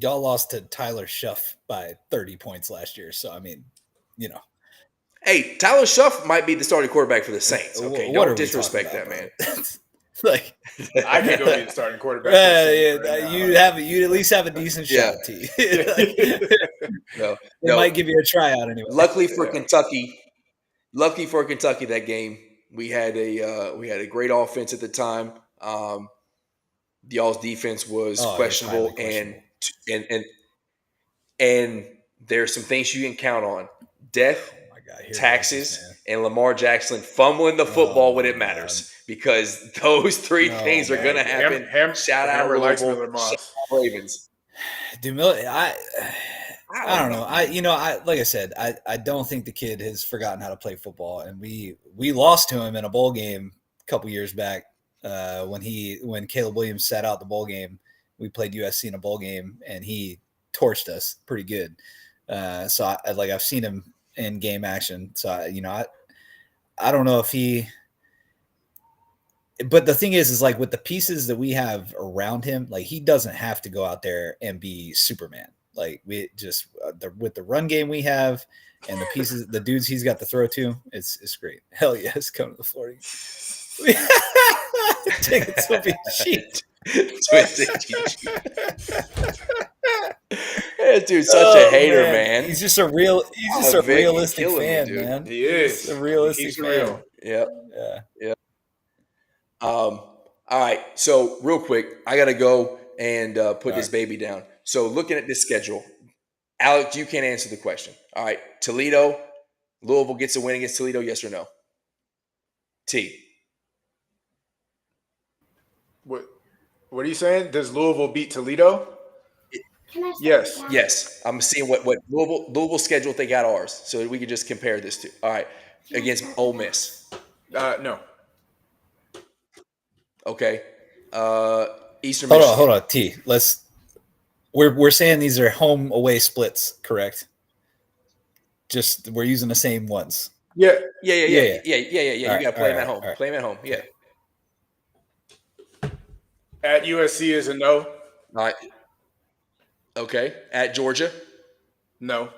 Y'all lost to Tyler Shuff by 30 points last year. So, I mean, Hey, Tyler Shuff might be the starting quarterback for the Saints. Okay, don't disrespect that, man. Like, I can go be the starting quarterback. you'd at least have a decent shot, T. No, they might give you a tryout anyway. Luckily for Kentucky, that game we had a great offense at the time. Y'all's defense was questionable, and there's some things you can count on: death, taxes, and Lamar Jackson fumbling the football when my it matters, because those three things are going to happen. Shout out Hammer likes Louisville. Miller Shout Moss. out Ravens. Dude, I don't know. I like I said, I don't think the kid has forgotten how to play football, and we lost to him in a bowl game a couple years back when Caleb Williams sat out the bowl game. We played USC in a bowl game, and he torched us pretty good. So I've seen him in game action. So I don't know if he. But the thing is like with the pieces that we have around him, like he doesn't have to go out there and be Superman. Like we just with the run game we have and the pieces, the dudes he's got to throw to, it's great. Hell yes, come to the Florida. Tickets will be cheap. This dude's such a hater, man. He's just a realistic fan, me, man. He is a realistic He's fan. real. Yep. Yeah. All right. So real quick, I got to go and put this baby down. So looking at this schedule, Alex, you can't answer the question. All right. Toledo, Louisville gets a win against Toledo, yes or no? T. What are you saying? Does Louisville beat Toledo? Yes. Yes. I'm seeing what Louisville schedule they got ours, so we could just compare this to. All right. Against Ole Miss. No. Okay. Eastern Michigan. Hold on, T. We're saying these are home away splits, correct? Just we're using the same ones. Yeah. Yeah. You got to play them at home. Right. Play them at home. Yeah. At USC is a no. All right. Okay. At Georgia. No.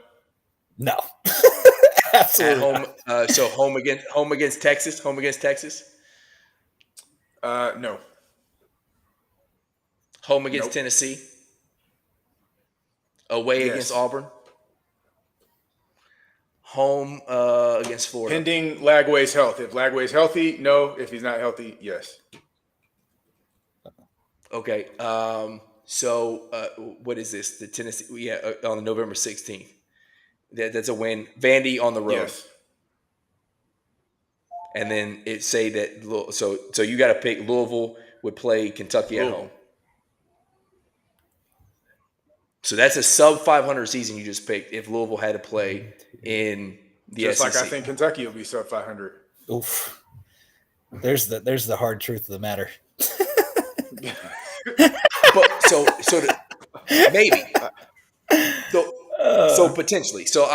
No. At Absolutely. home. So home against Texas. Home against Texas. No. Home against Nope. Tennessee. Away Yes. against Auburn. Home against Florida. Pending Lagway's health. If Lagway's healthy, no. If he's not healthy, yes. Okay. So what is this? The Tennessee? Yeah, on November 16th. That's a win. Vandy on the road. Yes. And then it say that so you got to pick Louisville would play Kentucky at home. So that's a sub 500 season you just picked if Louisville had to play in the Just SEC. like I think Kentucky will be sub 500. Oof. There's the hard truth of the matter. But maybe. So potentially. So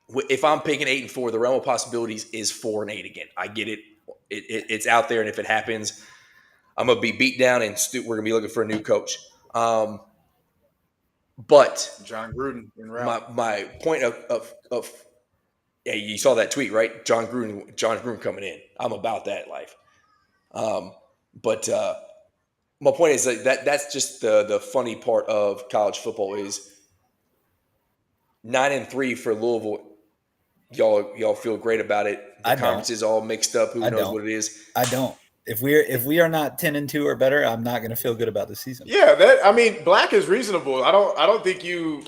if I'm picking 8-4, the realm of possibilities is 4-8 again. I get it. It's out there, and if it happens, I'm gonna be beat down, and we're gonna be looking for a new coach. But John Gruden in route. my point of yeah, you saw that tweet, right? John Gruden coming in. I'm about that life. But my point is that's just the funny part of college football is 9-3 for Louisville. Y'all feel great about it. The conference is all mixed up. Who knows what it is? I don't. If we are not 10-2 or better, I'm not going to feel good about the season. Yeah, Black is reasonable. I don't think you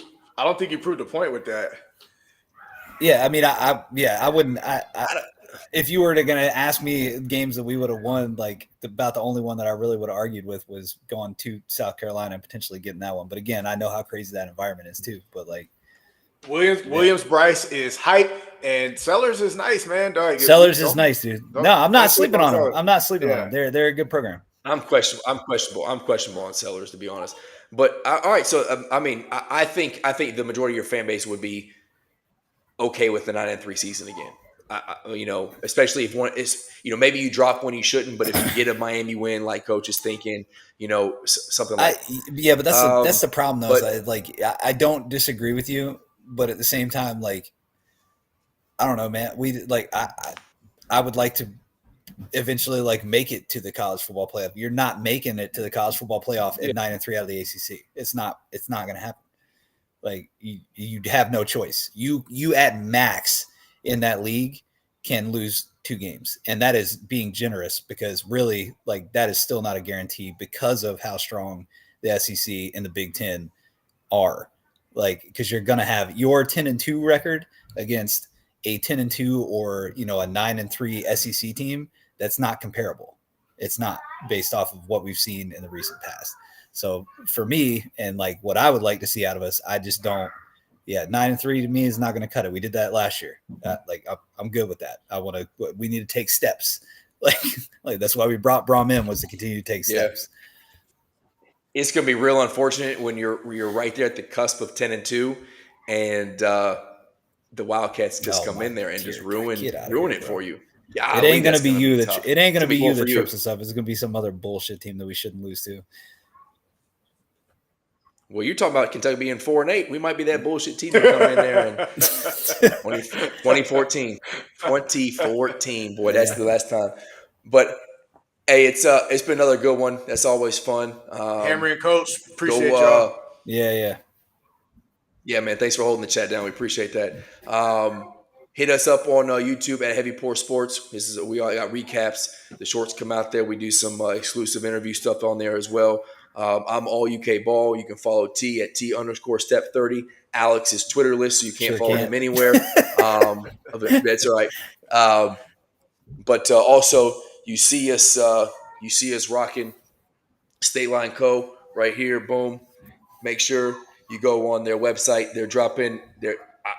proved a point with that. Yeah, I mean, I wouldn't. If you were going to ask me games that we would have won, like about the only one that I really would have argued with was going to South Carolina and potentially getting that one. But again, I know how crazy that environment is too. But like Williams Bryce is hype, and Sellers is nice, man. Dog. Sellers is nice, dude. No, I'm not sleeping on them. I'm not sleeping Yeah. on them. They're a good program. I'm questionable on Sellers, to be honest. But all right, so I think the majority of your fan base would be okay with the 9-3 season again. Especially if one is, maybe you drop when you shouldn't, but if you get a Miami win, like coach is thinking, something like. But that's the problem though. Is I don't disagree with you, but at the same time, like, I don't know, man. I would like to eventually like make it to the college football playoff. You're not making it to the college football playoff at 9-3 out of the ACC. It's not going to happen. Like you have no choice. You at max in that league can lose 2 games, and that is being generous because really, like, that is still not a guarantee because of how strong the SEC and the Big Ten are. Like, because you're gonna have your 10-2 record against a 10-2 or a 9-3 SEC team, that's not comparable. It's not based off of what we've seen in the recent past. So for me, and like what I would like to see out of us, I just don't. Yeah, 9-3 to me is not going to cut it. We did that last year. I'm good with that. We need to take steps. Like that's why we brought Brom in, was to continue to take steps. It's going to be real unfortunate when you're right there at the cusp of 10-2, and the Wildcats just come in there and just ruin it for you. Yeah, it ain't going to be you that it ain't going to be you that trips us up. It's going to be some other bullshit team that we shouldn't lose to. Well, you're talking about Kentucky being 4-8. We might be that bullshit team that come in there in 2014. 2014, boy, that's the last time. But hey, it's been another good one. That's always fun. Hammer and Coach, appreciate y'all. Yeah, man. Thanks for holding the chat down. We appreciate that. Hit us up on YouTube at Heavy Pour Sports. We all got recaps. The shorts come out there. We do some exclusive interview stuff on there as well. I'm all UK Ball. You can follow T at T_step30. Alex is Twitterless, so you can't follow him anywhere. That's all right. But also you see us rocking State Line Co. right here. Boom. Make sure you go on their website. They're dropping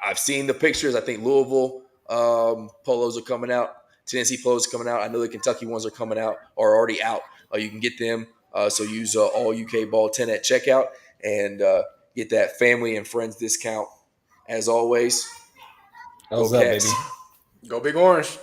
I've seen the pictures. I think Louisville polos are coming out. Tennessee polos are coming out. I know the Kentucky ones are coming out or already out. You can get them. So use all UK Ball 10 at checkout and get that family and friends discount. As always, go Cats. Baby. Go Big Orange.